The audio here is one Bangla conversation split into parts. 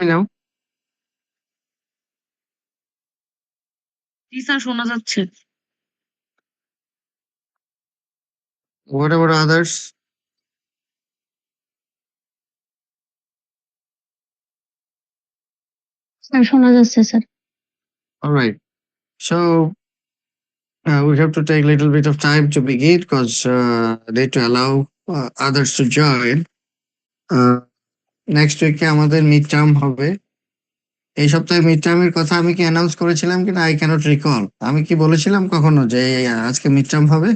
me now? জি স্যার, শোনা যাচ্ছে। What about others? স্যার শোনা যাচ্ছে sir. All right. So we have to take a little bit of time to begin because need to allow others to join. Next week আমাদের মিড টার্ম হবে। এই সপ্তাহে মিড টার্মের কথা আমি কি অ্যানাউন্স করেছিলাম কিনা আই ক্যানট রিকল। আমি কি বলেছিলাম কখনো যে আজকে মিড টার্ম হবে?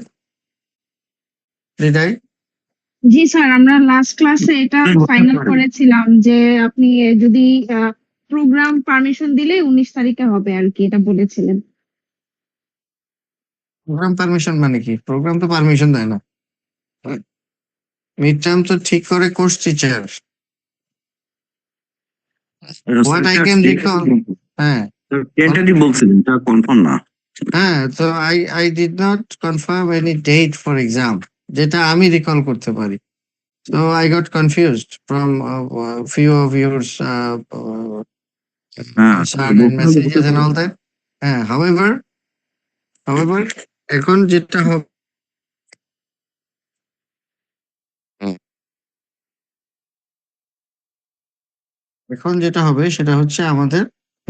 Did I? জি স্যার, আমরা লাস্ট ক্লাসে এটা ফাইনাল করেছিলাম যে আপনি যদি প্রোগ্রাম পারমিশন দিলে 19 তারিখে হবে আর কি, এটা বলেছিলেন। প্রোগ্রাম পারমিশন মানে কি? প্রোগ্রাম তো পারমিশন দেয় না। মিড টার্ম তো ঠিক করে course teacher. What I can recall, হ্যাঁ টেন্টেটিভ বলছিলেন, এটা কনফার্ম না। হ্যাঁ, তো I did not confirm any date for exam, যেটা আমি রিকল করতে পারি। So I got confused from few of yours certain messages and all that. হ্যাঁ, however, এখন যেটা হবে সেটা হচ্ছে আমাদের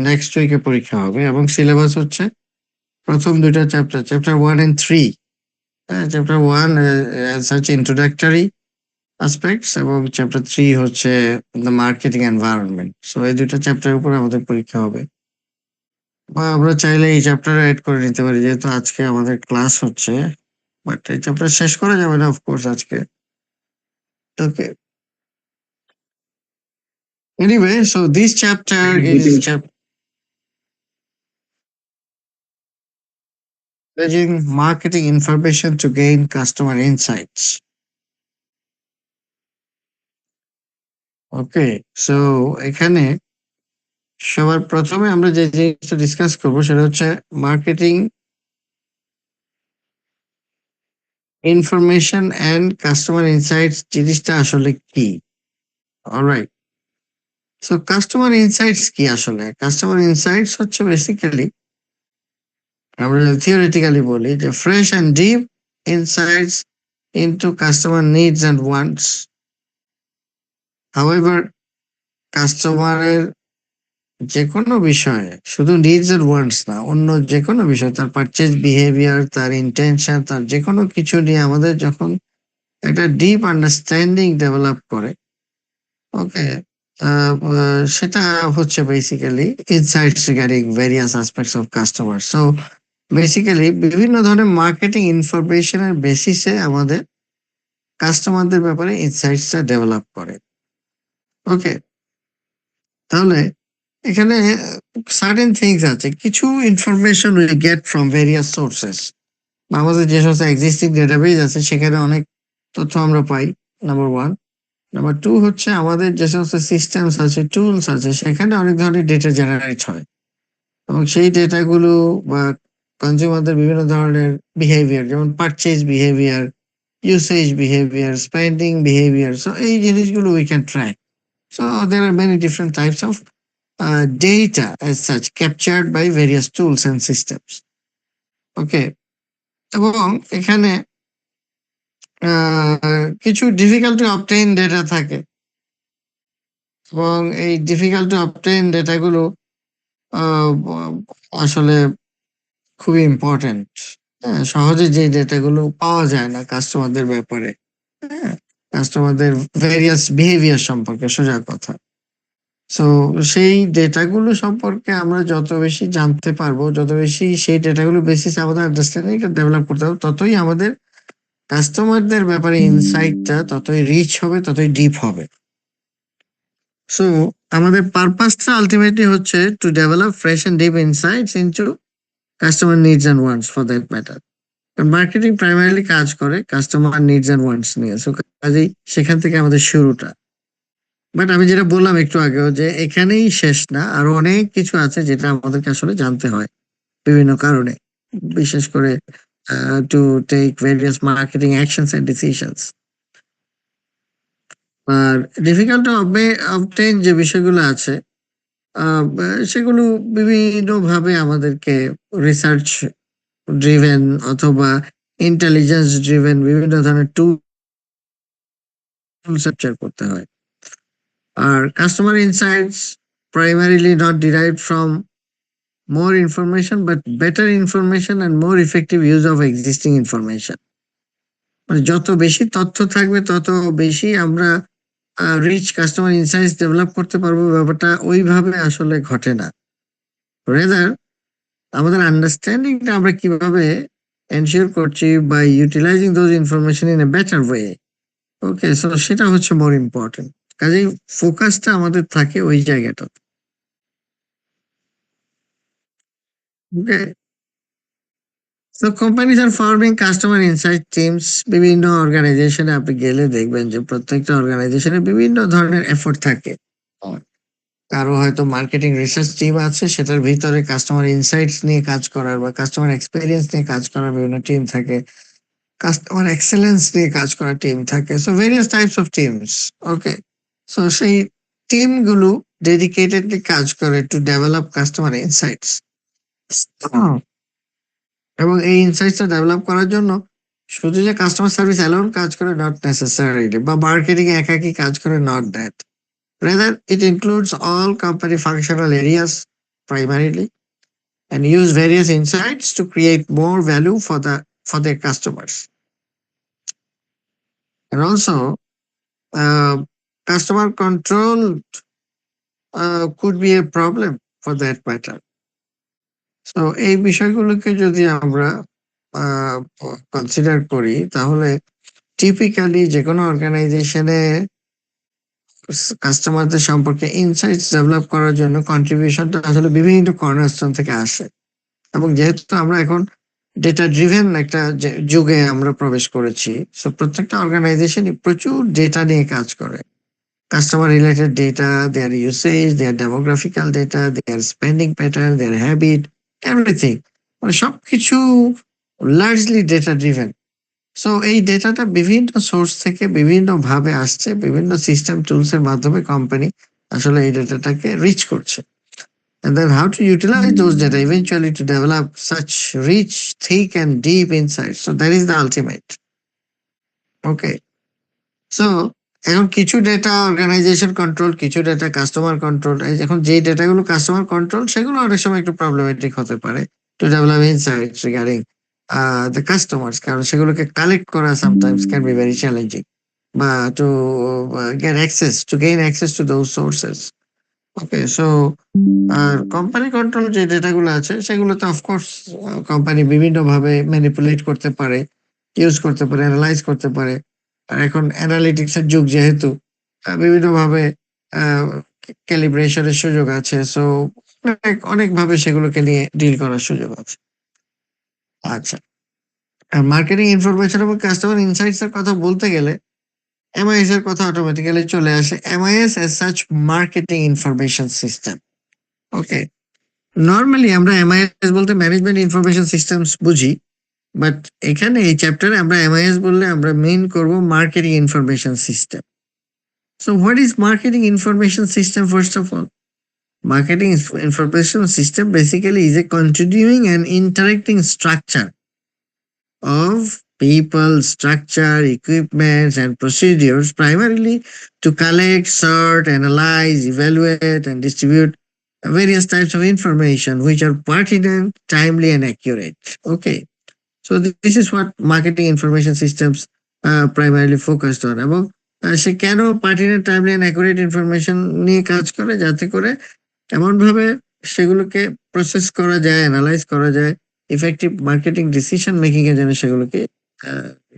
নেক্সট উইকে পরীক্ষা হবে এবং সিলেবাস হচ্ছে প্রথম দুইটা chapter 1 and 3। Chapter 1 such introductory aspects এবং চ্যাপ্টার 3 হচ্ছে the marketing environment। সো এই দুইটা চ্যাপ্টারের উপর আমাদের পরীক্ষা হবে। বা আমরা চাইলে এই চ্যাপ্টার এড করে নিতে পারি যেহেতু আজকে আমাদের ক্লাস হচ্ছে, বাট এই চ্যাপ্টার শেষ করা যাবে না অফকোর্স আজকে। Okay, anyway, so this chapter is leveraging marketing information to gain customer insights. Okay, so এখানে সবার প্রথমে আমরা যে জিনিসটা ডিসকাস করবো সেটা হচ্ছে marketing information and customer insights জিনিসটা আসলে কি। অলরাইট, সো কাস্টমার ইনসাইটস কি আসলে? কাস্টমার ইনসাইটস হচ্ছে বেসিক্যালি, আমরা থিওরিটিক্যালি বলি যে fresh and deep insights into customer needs and wants. However কাস্টমারের যে কোনো বিষয়ে, শুধু নিডস এন্ড ওয়ান্টস না, অন্য যে কোনো বিষয়, তার পারচেজ বিহেভিয়ার, তার ইন্টেনশন, তার যে কোনো কিছু নিয়ে আমাদের যখন একটা ডিপ আন্ডারস্ট্যান্ডিং ডেভেলপ করে, ওকে, সেটা হচ্ছে basically insights regarding various aspects of customer. So basically বিভিন্ন ধরনের মার্কেটিং ইনফরমেশনের বেসিসে আমাদের কাস্টমারদের ব্যাপারে ইনসাইটসটা ডেভেলপ করে। ওকে, তাহলে এখানে সার্টেন থিংস আছে, কিছু information we get from various sources. আমাদের যে সমস্ত এক্সিস্টিং ডেটাবেজ আছে সেখানে অনেক তথ্য আমরা পাই, নাম্বার ওয়ান। নাম্বার টু হচ্ছে আমাদের যে সমস্ত সিস্টেমস আছে, টুলস আছে, সেখানে অনেক ধরনের ডেটা জেনারেট হয় এবং সেই ডেটাগুলো বা কনজিউমারদের বিভিন্ন ধরনের বিহেভিয়ার, যেমন purchase behaviour, usage behaviour, spending behaviour, so এই জিনিসগুলো we can track. So there are many different types of data as such captured by various tools and systems. ওকে, এবং এখানে কিছু ডিফিকাল্ট টু অবটেইন ডেটা থাকে এবং এই ডিফিকাল্ট টু অবটেইন ডেটাগুলো আসলে খুবই ইম্পর্টেন্ট। হ্যাঁ, সহজে যে ডেটাগুলো পাওয়া যায় না কাস্টমারদের ব্যাপারে, হ্যাঁ, কাস্টমারদের ভেরিয়াস বিহেভিয়ার সম্পর্কে সোজা কথা। সো সেই ডেটাগুলো সম্পর্কে আমরা যত বেশি জানতে পারবো, যত বেশি সেই ডেটাগুলো বেসিস আমাদের আন্ডারস্ট্যান্ডিংটা ডেভেলপ করতে হবে, ততই আমাদের কাস্টমারদের ব্যাপারে ইনসাইটটা ততই রিচ হবে, ততই ডিপ হবে। সো আমাদের পারপাসটা আলটিমেটলি হচ্ছে to develop fresh and deep insights into customer needs and wants for that matter. Marketing primarily কাজ করে কাস্টমার নিডস এন্ড ওয়ান্টস নিয়ে, সো কাজেই সেখান থেকে আমাদের শুরুটা। বাট আমি যেটা বললাম একটু আগেও যে এখানেই শেষ না, আরো অনেক কিছু আছে যেটা আমাদেরকে আসলে জানতে হয় বিভিন্ন কারণে, বিশেষ করে to take various marketing actions and decisions. আর ডিফিকাল্ট টু অবটেইন যে বিষয়গুলো আছে সেগুলো বিভিন্নভাবে আমাদেরকে রিসার্চ ড্রিভেন অথবা ইন্টেলিজেন্স ড্রিভেন বিভিন্ন ধরনের টুল ক্যাপচার করতে হয়। আর customer insights primarily not derived from more information but better information and more effective use of existing information. মানে যত বেশি তথ্য থাকবে তত বেশি আমরা রিচ কাস্টমার ইনসাইটস ডেভেলপ করতে পারবো। ব্যাপারটা ওইভাবে আসলে ঘটে না। রেদার আমাদের আন্ডারস্ট্যান্ডিংটা আমরা কিভাবে এনশিওর করছি by utilizing those information in a better way. Okay, so সেটা হচ্ছে মোর ইম্পর্টেন্ট। কাজেই ফোকাসটা আমাদের থাকে ওই জায়গাটা। ওকে, সো কোম্পানিজ আর ফর্মিং কাস্টমার ইনসাইট টিমস। বিভিন্ন অর্গানাইজেশনে আপনি গেলে দেখবেন যে প্রত্যেকটা অর্গানাইজেশনে বিভিন্ন ধরনের এফোর্ট থাকে। কারো হয়তো মার্কেটিং রিসার্চ টিম আছে, সেটার ভিতরে কাস্টমার ইনসাইটস নিয়ে কাজ করার বা কাস্টমার এক্সপেরিয়েন্স নিয়ে কাজ করার বিভিন্ন টিম থাকে, কাস্টমার এক্সেলেন্স নিয়ে কাজ করার টিম থাকে। So various types of teams. Okay, so সেই টিম গুলো ডেডিকেটেডলি কাজ করে টু ডেভেলপ কাস্টমার ইনসাইটস। এবং এই ইনসাইটসটা ডেভেলপ করার জন্য শুধু যে কাস্টমার সার্ভিস অ্যালোন কাজ করে নট নেসেসারিলি, বা মার্কেটিং একাকি কাজ করে not that. Rather, it includes all company functional areas primarily and use various insights to create more value for their customers. And also, uh, customer control could be a problem for that matter. So, এই বিষয়গুলোকে যদি আমরা কনসিডার করি তাহলে টিপিক্যালি যে কোনো অর্গানাইজেশনে কাস্টমারদের সম্পর্কে ইনসাইটস ডেভেলপ করার জন্য কন্ট্রিবিউশনটা আসলে বিভিন্ন কর্নারস্টোন থেকে আসে। এবং যেহেতু আমরা এখন ডেটা ড্রিভেন একটা যুগে আমরা প্রবেশ করেছি, সো প্রত্যেকটা অর্গানাইজেশনই প্রচুর ডেটা নিয়ে কাজ করে। কাস্টমার রিলেটেড ডেটা, দেয়ার ইউসেজ, দেয়ার ডেমোগ্রাফিক্যাল ডেটা, দেয়ার স্পেন্ডিং প্যাটার্ন, দেয়ার হ্যাবিট, এভরিথিং, মানে সবকিছু লার্জলি ডেটা ড্রিভেন। সো এই ডেটাটা বিভিন্ন সোর্স থেকে বিভিন্ন ভাবে আসছে, বিভিন্ন সিস্টেম টুলস এর মাধ্যমে কোম্পানি আসলে এই ডেটাটাকে রিচ করছে। And then how to utilize those data eventually to develop such rich, thick and deep insights. So that is the ultimate. Okay. So এখন কিছু ডেটা অর্গানাইজেশন কন্ট্রোল, কিছু ডেটা কাস্টমার কন্ট্রোল। এখন যে ডেটাগুলো কাস্টমার কন্ট্রোল সেগুলো অনেক সময় একটু প্রবলেমেটিক হতে পারে to develop insights regarding the customers, কারণ সেগুলোকে কালেক্ট করা sometimes can be very challenging, বা to gain access to those sources. Okay, so company control যে ডেটাগুলো আছে সেগুলোতে অফকোর্স কোম্পানি বিভিন্ন ভাবে ম্যানিপুলেট করতে পারে, ইউজ করতে পারে, অ্যানালাইজ করতে পারে। আর এখন অ্যানালিটিক্স এর যুগ যেহেতু বিভিন্ন ভাবে ক্যালিব্রেশনের সুযোগ আছে। সো অনেক ভাবে সেগুলোকে নিয়ে ডিল করার সুযোগ আছে। আচ্ছা, মার্কেটিং ইনফরমেশন এবং কাস্টমার ইনসাইটস এর কথা বলতে গেলে এমআইএস এর কথা অটোমেটিক্যালি চলে আসে। MIS as such marketing information system. Okay, normally আমরা এমআইএস বলতে ম্যানেজমেন্ট ইনফরমেশন সিস্টেমস বুঝি, বাট এখানে এই চ্যাপ্টারে আমরা এমআইএস বললে আমরা মেইন করব marketing information system. So what is marketing information system? First of all, marketing information system basically is a continuing and interacting structure of people, structure, equipments, and procedures primarily to collect, sort, analyze, evaluate, and distribute various types of information which are pertinent, timely, and accurate. Okay, so this is what marketing information systems primarily focused on. এবং সে কেন pertinent, timely, and accurate information নিয়ে কাজ করে, যাতে করে এমন ভাবে সেগুলোকে প্রসেস করা যায়, অ্যানালাইজ করা যায়, ইফেক্টিভ মার্কেটিং ডিসিশন মেকিং এর জন্য সেগুলোকে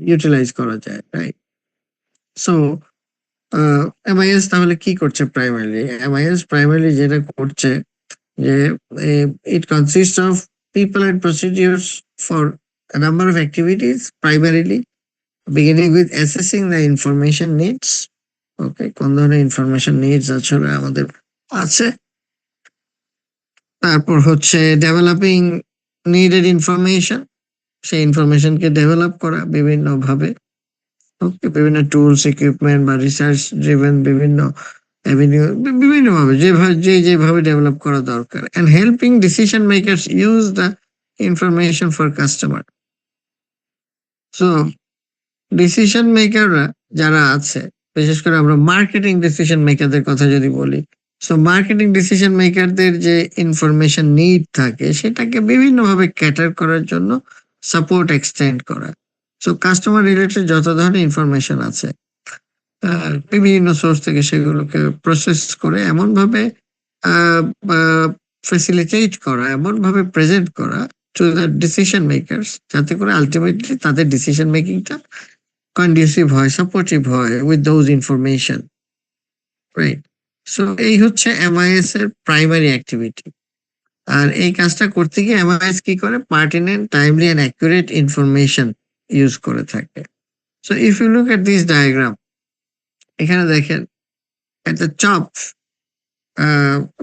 ইউটিলাইজ করা যায়, রাইট? সো এমআইএস তাহলে কি করছে প্রাইমারিলি? এমআইএস প্রাইমারিলি যেটা করছে যে it consist of people and procedures for a number of activities, primarily beginning with assessing the information needs. Okay, কোন ধরনের ইনফরমেশন নিডস আসলে আমাদের আছে। তারপর হচ্ছে ডেভেলপিং নিডেড ইনফরমেশন, সেই ইনফরমেশনকে ডেভেলপ করা বিভিন্ন ভাবে। ওকে, বিভিন্ন টুলস, ইকুইপমেন্ট বা রিসার্চ ড্রিভেন বিভিন্ন অ্যাভিনিউ বিভিন্নভাবে যেভাবে ডেভেলপ করা দরকার, and helping decision makers use the information for customer. So decision মেকাররা যারা আছে, বিশেষ করে আমরা মার্কেটিং ডিসিশন মেকারদের কথা যদি বলি, সো মার্কেটিং ডিসিশন মেকারদের যে ইনফরমেশন নিড থাকে সেটাকে বিভিন্নভাবে ক্যাটার করার জন্য সাপোর্ট এক্সটেন্ড করা। সো কাস্টমার রিলেটেড যত ধরনের ইনফরমেশন আছে বিভিন্ন সোর্স থেকে সেগুলোকে প্রসেস করে এমন ভাবে ফ্যাসিলিটেট করা, এমন ভাবে প্রেজেন্ট করা টু দ্য ডিসিশন মেকারস, যাতে করে আলটিমেটলি তাদের ডিসিশন মেকিংটা কন্ডিউসিভ হয়, সাপোর্টিভ হয় with those information, right? So এই হচ্ছে এমআইএস এর প্রাইমারি অ্যাক্টিভিটি। আর এই কাজটা করতে গিয়ে এমআইএস কি করে? Pertinent, timely and accurate information use করে থাকে। So if you look at this diagram, এখানে দেখেন at the top,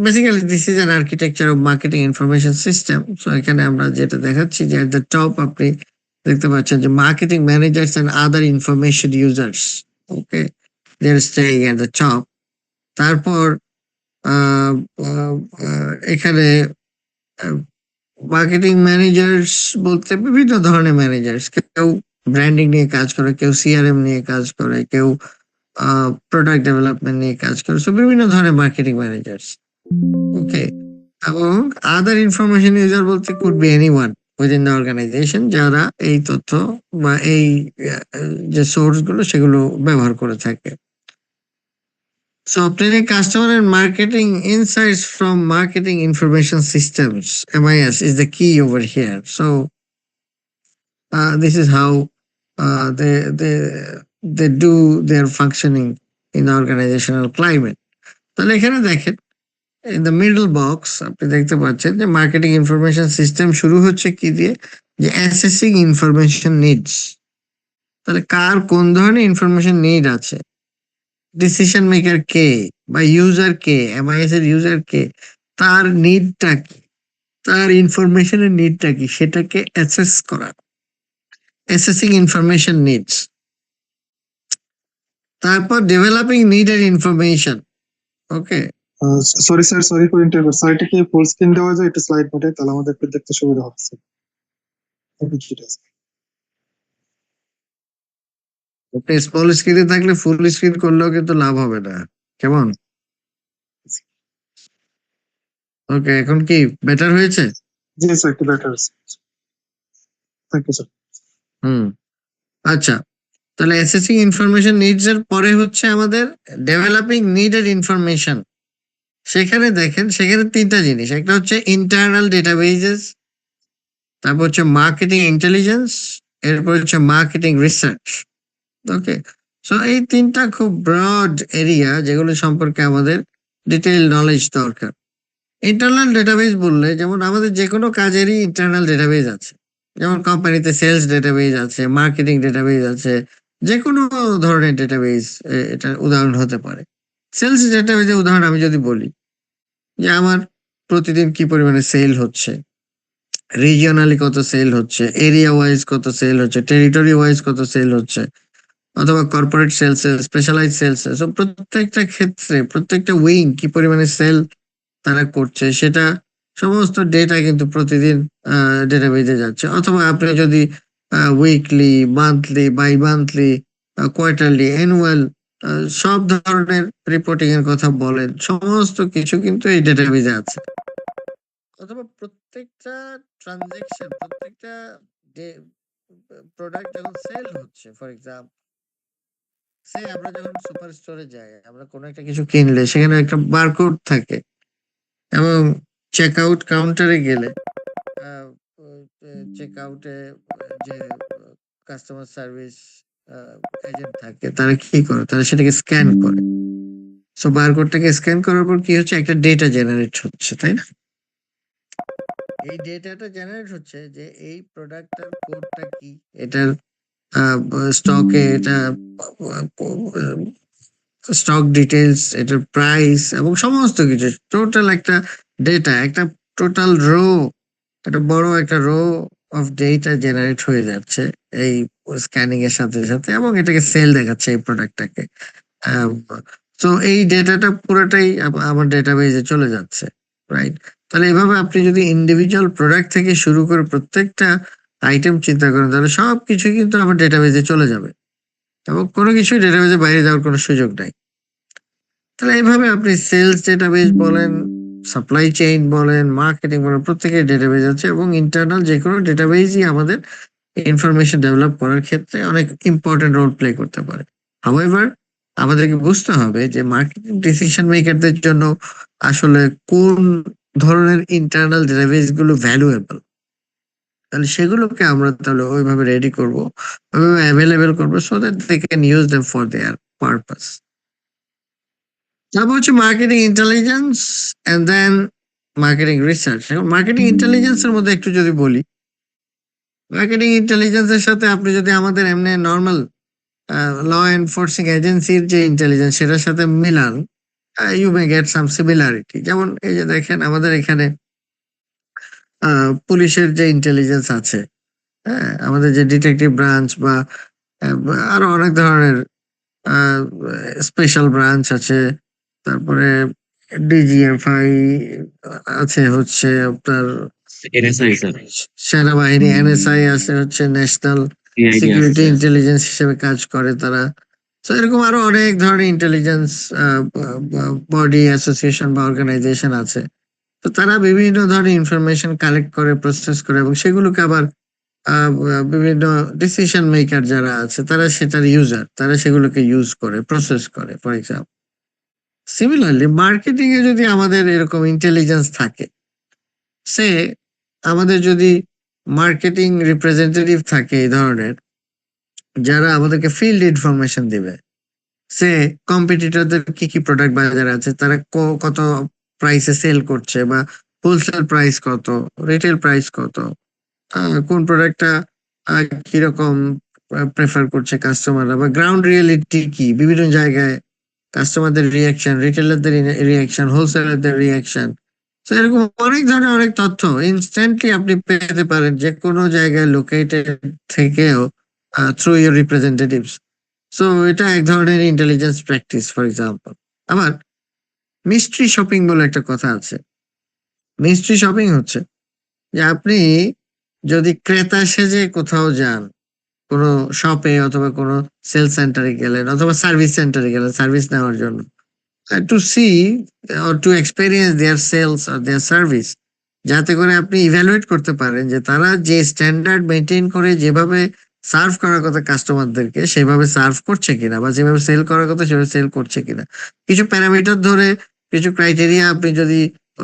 basically this is an architecture of marketing information system. So এখানে আমরা যেটা দেখাচ্ছি যে at the top আপনি দেখতে পাচ্ছেন যে marketing managers and other information users, okay, they're staying at the top. তারপর এখানে মার্কেটিং ম্যানেজার্স বলতে বিভিন্ন ধরনের ম্যানেজার্স, কেউ ব্র্যান্ডিং নিয়ে কাজ করে, কেউ সিআরএম নিয়ে কাজ করে, কেউ প্রোডাক্ট ডেভেলপমেন্ট নিয়ে কাজ করে। সো বিভিন্ন ধরনের মার্কেটিং ম্যানেজার্স, ওকে। এবং আদার ইনফরমেশন ইউজার বলতে could be anyone within the organization, যারা এই তথ্য বা এই যে সোর্স গুলো সেগুলো ব্যবহার করে থাকে। So obtaining customer and marketing insights from marketing information systems, MIS, is the key over here. So this is how they do their functioning in the organizational climate. তাহলে এখানে দেখেন in the middle box আপনি দেখতে পাচ্ছেন যে মার্কেটিং ইনফরমেশন সিস্টেম শুরু হচ্ছে কি দিয়ে? যে অ্যাসেসিং ইনফরমেশন নিডস। তাহলে কার কোন ধরনের ইনফরমেশন নিড আছে, ডিসিশন মেকার কে বা ইউজার কে, এমআইএস এর ইউজার কে, তার নিডটা কি, তার ইনফরমেশনের নিডটা কি, সেটাকে অ্যাসেস করা, অ্যাসেসিং ইনফরমেশন নিডস। তারপর developing needed information, okay. Sorry sir, sorry for interview. Sir এটাকে ফুল স্ক্রিন দেওয়া যায় একটু স্লাইড মোডে, তাহলে আমাদের একটু দেখতে সুবিধা হবে স্যার। স্মল স্ক্রিনে থাকলে ফুল স্ক্রিন করলেও কিন্তু লাভ হবে না, কেমন? ওকে, এখন কি বেটার হয়েছে? জি স্যার, একটু বেটার। Thank you sir. আচ্ছা, তাহলে অ্যাসেসিং ইনফরমেশন নিডস এর পরে হচ্ছে আমাদের ডেভেলপিং নিডেড ইনফরমেশন। সেখানে দেখেন, সেখানে তিনটা জিনিস, একটা হচ্ছে ইন্টারনাল ডেটাবেজেস, তারপর হচ্ছে মার্কেটিং ইন্টেলিজেন্স, এরপর হচ্ছে মার্কেটিং রিসার্চ, ওকে। সো এই তিনটা খুব ব্রড এরিয়া যেগুলো সম্পর্কে আমাদের ডিটেইল নলেজ দরকার। ইন্টারনাল ডেটাবেজ বললে যেমন আমাদের যে কোনো কাজেরই ইন্টারনাল ডেটাবেজ আছে, যেমন কোম্পানিতে সেলস ডেটাবেজ আছে, মার্কেটিং ডেটাবেজ আছে, যে কোনো ধরনের ডেটাবেজ এটা উদাহরণ হতে পারে। সেলস ডেটাবেজের উদাহরণ আমি যদি বলি যে আমার প্রতিদিন কি পরিমাণে সেল হচ্ছে, রিজিওনালি কত সেল হচ্ছে, এরিয়া ওয়াইজ কত সেল হচ্ছে, টেরিটরি ওয়াইজ কত সেল হচ্ছে, অথবা কর্পোরেট সেলস, স্পেশালাইজ সেলস, প্রত্যেকটা ক্ষেত্রে প্রত্যেকটা উইং কি পরিমাণে সেল তারা করছে সেটা সমস্ত ডেটা কিন্তু প্রতিদিন ডেটাবেজে যাচ্ছে। অথবা আপনি যদি weekly, monthly, bi monthly, quarterly, annual সব ধরনের রিপোর্টিং এর কথা বলেন, সমস্ত কিছু কিন্তু এই ডেটাবেজে আছে। অথবা প্রত্যেকটা ট্রানজাকশন, প্রত্যেকটা প্রোডাক্ট যখন সেল হচ্ছে, ফর এক্সাম্পল সে আমরা যখন সুপার স্টোরে যাই, আমরা কোনো একটা কিছু কিনলে সেখানে একটা বারকোড থাকে, এবং চেক আউট কাউন্টারে গেলে চেক আউটে যে কাস্টমার সার্ভিস এজেন্ট থাকে তারা কি করে, তারা সেটাকে স্ক্যান করে। সো বারকোডটাকে স্ক্যান করার পর কি হচ্ছে, একটা ডেটা জেনারেট হচ্ছে, তাই না? এই ডেটাটা জেনারেট হচ্ছে যে এই প্রোডাক্টটার কোডটা কি, এটার স্টকে, এটা স্টক ডিটেলস, এটার প্রাইস এবং সমস্ত কিছু টোটাল একটা ডেটা, একটা টোটাল রো, একটা বড় একটা রো অফ ডেটা জেনারেট হয়ে যাচ্ছে এই স্ক্যানিং এর সাথে সাথে, এবং এটাকে সেল দেখাচ্ছে এই প্রোডাক্টটাকে। তো এই ডেটাটা পুরোটাই আমার ডেটাবেজে চলে যাচ্ছে, রাইট? তাহলে এভাবে আপনি যদি ইন্ডিভিজুয়াল প্রোডাক্ট থেকে শুরু করে প্রত্যেকটা আইটেম চিন্তা করেন, তাহলে সবকিছু কিন্তু আমার ডেটাবেজে চলে যাবে এবং কোনো কিছুই ডেটাবেজে বাইরে যাওয়ার কোনো সুযোগ নাই। তাহলে এইভাবে আপনি সেলস ডেটাবেজ বলেন, সাপ্লাই চেইন বলেন, মার্কেটিং বলেন, প্রত্যেকের ডেটাবেজ আছে এবং ইন্টারনাল যে কোনো ডেটাবেজই আমাদের ইনফরমেশন ডেভেলপ করার ক্ষেত্রে অনেক ইম্পর্টেন্ট রোল প্লে করতে পারে। হাউএভার আমাদেরকে বুঝতে হবে যে মার্কেটিং ডিসিশন মেকারদের জন্য আসলে কোন ধরনের ইন্টারনাল ডেটাবেজ গুলো ভ্যালুয়েবল, তাহলে সেগুলোকে আমরা তাহলে ওইভাবে রেডি করব, ওইভাবে অ্যাভেলেবেল করবো so that they can use them for their purpose. তারপর হচ্ছে marketing intelligence and then marketing research. এখন মার্কেটিং ইন্টেলিজেন্স এর মধ্যে একটু যদি বলি, মার্কেটিং ইন্টেলিজেন্স এর সাথে আপনি যদি আমাদের এমনি নর্মাল ল এনফোর্সিং এজেন্সির যে ইন্টেলিজেন্স সেটার সাথে মিলান, you may get some similarity. যেমন এই যে দেখেন আমাদের এখানে পুলিশের যে ইন্টেলিজেন্স আছে, হ্যাঁ, আমাদের যে ডিটেকটিভ ব্রাঞ্চ বা আরো অনেক ধরনের স্পেশাল ব্রাঞ্চ আছে, তারপরে ডিজিএফআই আছে, হচ্ছে আপনার এনএসআই স্যার, সেনাবাহিনী, এনএসআই আছে, হচ্ছে ন্যাশনাল সিকিউরিটি ইন্টেলিজেন্স হিসেবে কাজ করে তারা। তো এরকম আরো অনেক ধরনের ইন্টেলিজেন্স বডি, অ্যাসোসিয়েশন বা অর্গানাইজেশন আছে। তো তারা বিভিন্ন ধরনের ইনফরমেশন কালেক্ট করে, প্রসেস করে এবং সেগুলোকে আবার বিভিন্ন ডিসিশন মেকার যারা আছে তারা সেটার ইউজার, তারা সেগুলোকে ইউজ করে, প্রসেস করে, ফর এক্সাম্পল। সিমিলারলি মার্কেটিং এ যদি আমাদের এরকম ইন্টেলিজেন্স থাকে, সে আমাদের যদি মার্কেটিং রিপ্রেজেন্টেটিভ থাকে এই ধরনের, যারা আমাদেরকে ফিল্ড ইনফরমেশন দিবে, সে কম্পিটিটরদের কি কি প্রোডাক্ট বাজারে আছে, তারা কত প্রাইসে সেল করছে, বা হোলসেল প্রাইস কত, রিটেল প্রাইস কত, কোন প্রোডাক্টটা কিরকম প্রেফার করছে কাস্টমাররা, বা গ্রাউন্ড রিয়েলিটি কি বিভিন্ন জায়গায়, কাস্টমারদের রিয়াকশন, রিটেলারদের রিয়াকশন, হোলসেলারদের রিয়াকশন। তো এরকম অনেক ধরনের অনেক তথ্য ইনস্ট্যান্টলি আপনি পেতে পারেন যে কোনো জায়গায় লোকেটেড থেকেও থ্রু ইউর রিপ্রেজেন্টেটিভস। সো এটা এক ধরনের ইন্টেলিজেন্স প্র্যাকটিস, ফর এক্সাম্পল। আবার মিস্ট্রি শপিং বলে একটা কথা আছে। মিস্ট্রি শপিং হচ্ছে যে আপনি যদি ক্রেতা সেজে কোথাও যান, কোনো শপে অথবা কোনো সেল সেন্টারে গেলেন অথবা সার্ভিস সেন্টারে গেলেন সার্ভিস নেওয়ার জন্য, to see or to experience their sales or their service, যাতে করে আপনি ইভ্যালুয়েট করতে পারেন যে তারা যে স্ট্যান্ডার্ড মেনটেন করে যেভাবে সার্ভ করার কথা কাস্টমারদেরকে সেভাবে সার্ভ করছে কিনা, বা যেভাবে সেল করার কথা সেভাবে সেল করছে কিনা। কিছু প্যারামিটার ধরে, কিছু ক্রাইটেরিয়া আপনি যদি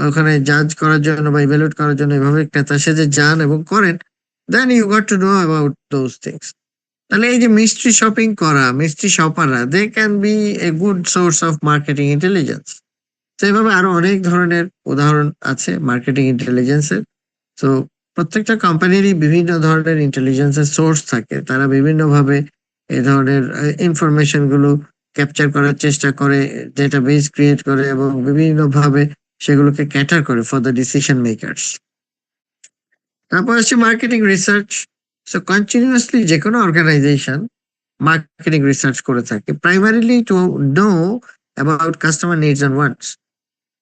ওখানে জাজ করার জন্য বা ইভ্যালুয়েট করার জন্য এভাবে ক্রেতা সেজে যান এবং করেন, then you got to know about those things. তাহলে এই যে মিস্ট্রি শপিং করা, মিস্ট্রি শপাররা, they can be a good source of marketing intelligence. তো এভাবে আরো অনেক ধরনের উদাহরণ আছে মার্কেটিং ইন্টেলিজেন্সের। তো প্রত্যেকটা কোম্পানিরই বিভিন্ন ধরনের ইন্টেলিজেন্সের সোর্স থাকে, তারা বিভিন্ন ভাবে এই ধরনের ইনফরমেশন গুলো ক্যাপচার করার চেষ্টা করে, ডেটাবেস ক্রিয়েট করে এবং বিভিন্ন ভাবে সেগুলোকে ক্যাটার করে ফর দ্য ডিসিশন মেকারস। তারপর হচ্ছে মার্কেটিং রিসার্চ। সো কন্টিনিউয়াসলি যে কোনো অর্গানাইজেশন মার্কেটিং রিসার্চ করে থাকে, primarily to know about customer needs and wants.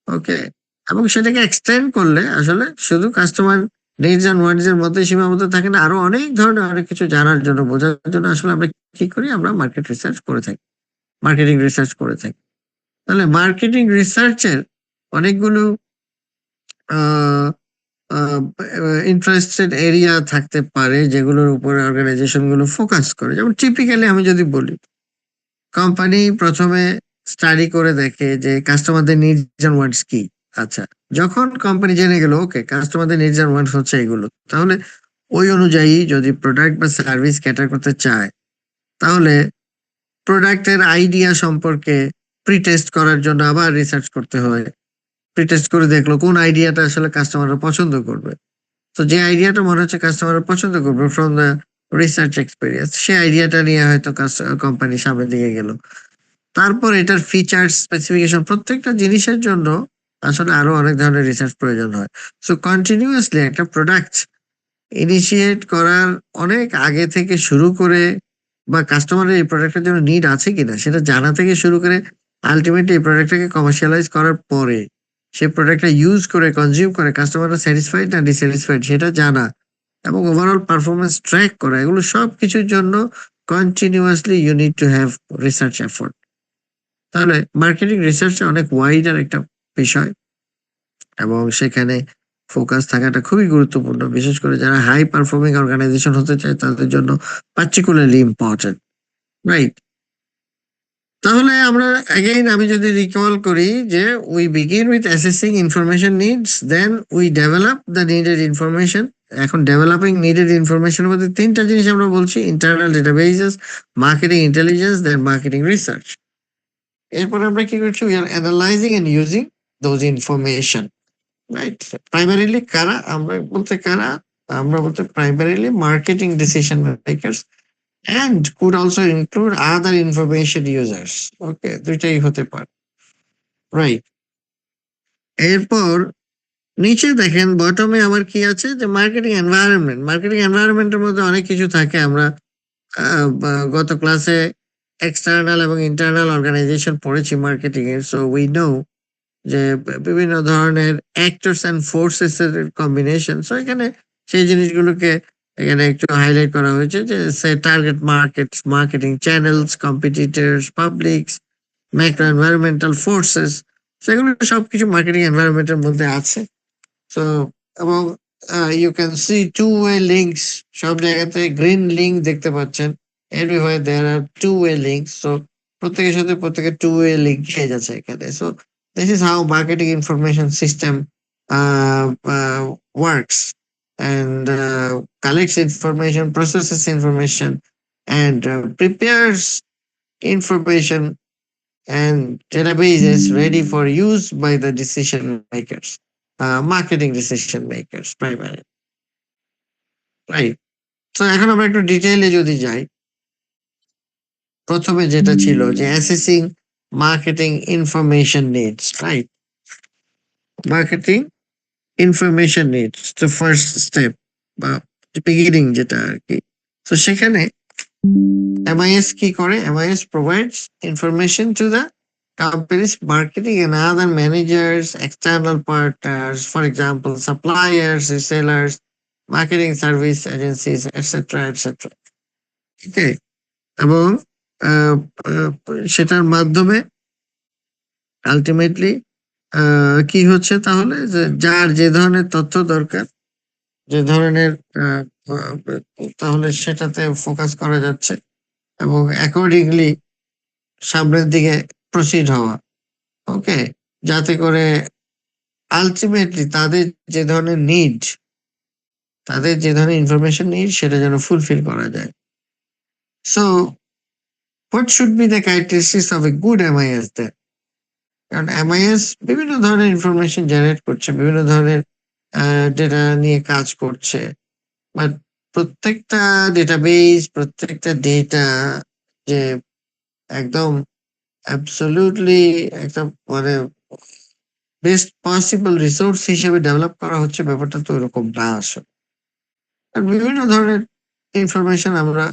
Okay, এবং সেটাকে এক্সটেন্ড করলে আসলে শুধু কাস্টমার নিডস এন্ড ওয়ান্টস এর মধ্যে সীমাবদ্ধ থাকে না, আরো অনেক ধরনের অনেক কিছু জানার জন্য, বোঝার জন্য আসলে আমরা কি করি, আমরা মার্কেট রিসার্চ করে থাকি, মার্কেটিং রিসার্চ করে থাকি। তাহলে মার্কেটিং রিসার্চের অনেকগুলো ইন্টারেস্টেড এরিয়া থাকতে পারে যেগুলোর উপরে অর্গানাইজেশন গুলো ফোকাস করে। যেমন টিপিক্যালি আমি যদি বলি, কোম্পানি প্রথমে স্টাডি করে দেখে যে কাস্টমারদের নিডস এন্ড ওয়ান্টস কি। আচ্ছা, যখন কোম্পানি জেনে গেল ওকে কাস্টমারদের নিডস এন্ড ওয়ান্টস হচ্ছে এগুলো, তাহলে ওই অনুযায়ী যদি প্রোডাক্ট বা সার্ভিস ক্যাটার করতে চায়, তাহলে প্রোডাক্টের আইডিয়া সম্পর্কে প্রিটেস্ট করার জন্য আবার রিসার্চ করতে হয়। প্রিটেস্ট করে দেখলো কোন আইডিয়াটা আসলে কাস্টমাররা পছন্দ করবে। তো যে আইডিয়াটা মনে হচ্ছে কাস্টমাররা পছন্দ করবে ফ্রম দ্য রিসার্চ এক্সপেরিয়েন্স, সেই আইডিয়াটা নিয়ে হয়তো কোম্পানি সামনের দিকে গেল। তারপর এটার ফিচার্স, স্পেসিফিকেশন, প্রত্যেকটা জিনিসের জন্য আসলে আরো অনেক ধরনের রিসার্চ প্রয়োজন হয়। সো কন্টিনিউয়াসলি একটা প্রোডাক্ট ইনিশিয়েট করার অনেক আগে থেকে শুরু করে, বা কাস্টমারের এই প্রোডাক্টের জন্য নিড আছে কিনা সেটা জানা থেকে শুরু করে, আলটিমেটলি এই প্রোডাক্টটাকে কমার্শিয়ালাইজ করার পরে সেই প্রোডাক্টটা ইউজ করে কনজিউম করে কাস্টমাররা স্যাটিসফাইড না ডিস্যাটিসফাইড সেটা জানা এবং ওভারঅল পারফরমেন্স ট্র্যাক করা, এগুলো সবকিছুর জন্য continuously you need to have research effort. তাহলে মার্কেটিং রিসার্চ অনেক ওয়াইডার একটা বিষয় এবং সেখানে ফোকাস থাকাটা খুবই গুরুত্বপূর্ণ, বিশেষ করে যারা হাই পারফর্মিং অর্গানাইজেশন হতে চায় তাদের জন্য পার্টিকুলারলি ইম্পর্টেন্ট, রাইট? তাহলে আমরা আমি যদি রিকল করি যে we begin with assessing information needs, then we develop the needed information. এখন ডেভেলপিং নিডেড ইনফরমেশনের মধ্যে তিনটা জিনিস আমরা বলছি: internal databases, marketing intelligence, then marketing research. এরপরে আমরা কি করছি? We are analysing and using those information, right? Primarily কারা? আমরা বলতে primarily marketing decision makers and could also include other information users. Okay, দুইটাই হতে পারে, রাইট? এরপর নিচে দেখেন বটমে আমার কি আছে যে মার্কেটিং এনভায়রনমেন্ট। মার্কেটিং এনভায়রনমেন্টের মধ্যে অনেক কিছু থাকে। আমরা গত ক্লাসে এক্সটার্নাল এবং ইন্টারনাল অর্গানাইজেশন পড়েছি মার্কেটিং এর, সো উই নো যে বিভিন্ন ধরনের অ্যাক্টরস এন্ড ফোর্সেস এর কম্বিনেশন। সো এখানে সেই জিনিসগুলোকে এখানে একটু হাইলাইট করা হয়েছে যে target markets, marketing channels, competitors, publics, macro environmental forces, সেগুলো সবকিছু মার্কেটিং এনভায়রনমেন্টের মধ্যে আছে। সো এবং you can see two way links, সব জায়গাতে গ্রিন লিঙ্ক দেখতে পাচ্ছেন। Everywhere there are two way links. So প্রত্যেকের সাথে প্রত্যেকের টু ওয়ে লিঙ্ক খেয়ে যাচ্ছে এখানে। So this is how marketing information system works and collects information, processes information, and prepares information and databases ready for use by the decision makers, marketing decision makers primarily, right? So এখন আমরা একটু ডিটেইলে যদি যাই, প্রথমে যেটা ছিল যে assessing marketing information needs, right? Marketing information needs the first step বা বিগিনিং যেটা আর কি। তো সেখানে MIS কি করে? MIS provides information to the company's marketing and other managers, external partners, for example, suppliers, resellers, marketing service agencies, etc., etc. ওকে, এবং সেটার মাধ্যমে আলটিমেটলি কি হচ্ছে তাহলে যে যার যে ধরনের তথ্য দরকার, যে ধরনের তাহলে সেটাতে ফোকাস করা যাচ্ছে এবং অ্যাকর্ডিংলি সামনের দিকে প্রসিড হওয়া। ওকে, যাতে করে আলটিমেটলি তাদের যে ধরনের নিড, তাদের যে ধরনের ইনফরমেশন নিড সেটা যেন ফুলফিল করা যায়। So what should be the characteristics of a good MIS দেন? কারণ MIS বিভিন্ন ধরনের ইনফরমেশন জেনারেট করছে, বিভিন্ন ধরনের ডেটা নিয়ে কাজ করছে, বাট প্রত্যেকটা ডেটাবেস, প্রত্যেকটা ডেটা যে একদম অ্যাবসলিউটলি একটা মানে বেস্ট পসিবল রিসোর্স হিসেবে ডেভেলপ করা হচ্ছে, ব্যাপারটা তো এরকম না আসলে। আর বিভিন্ন ধরনের ইনফরমেশন আমরা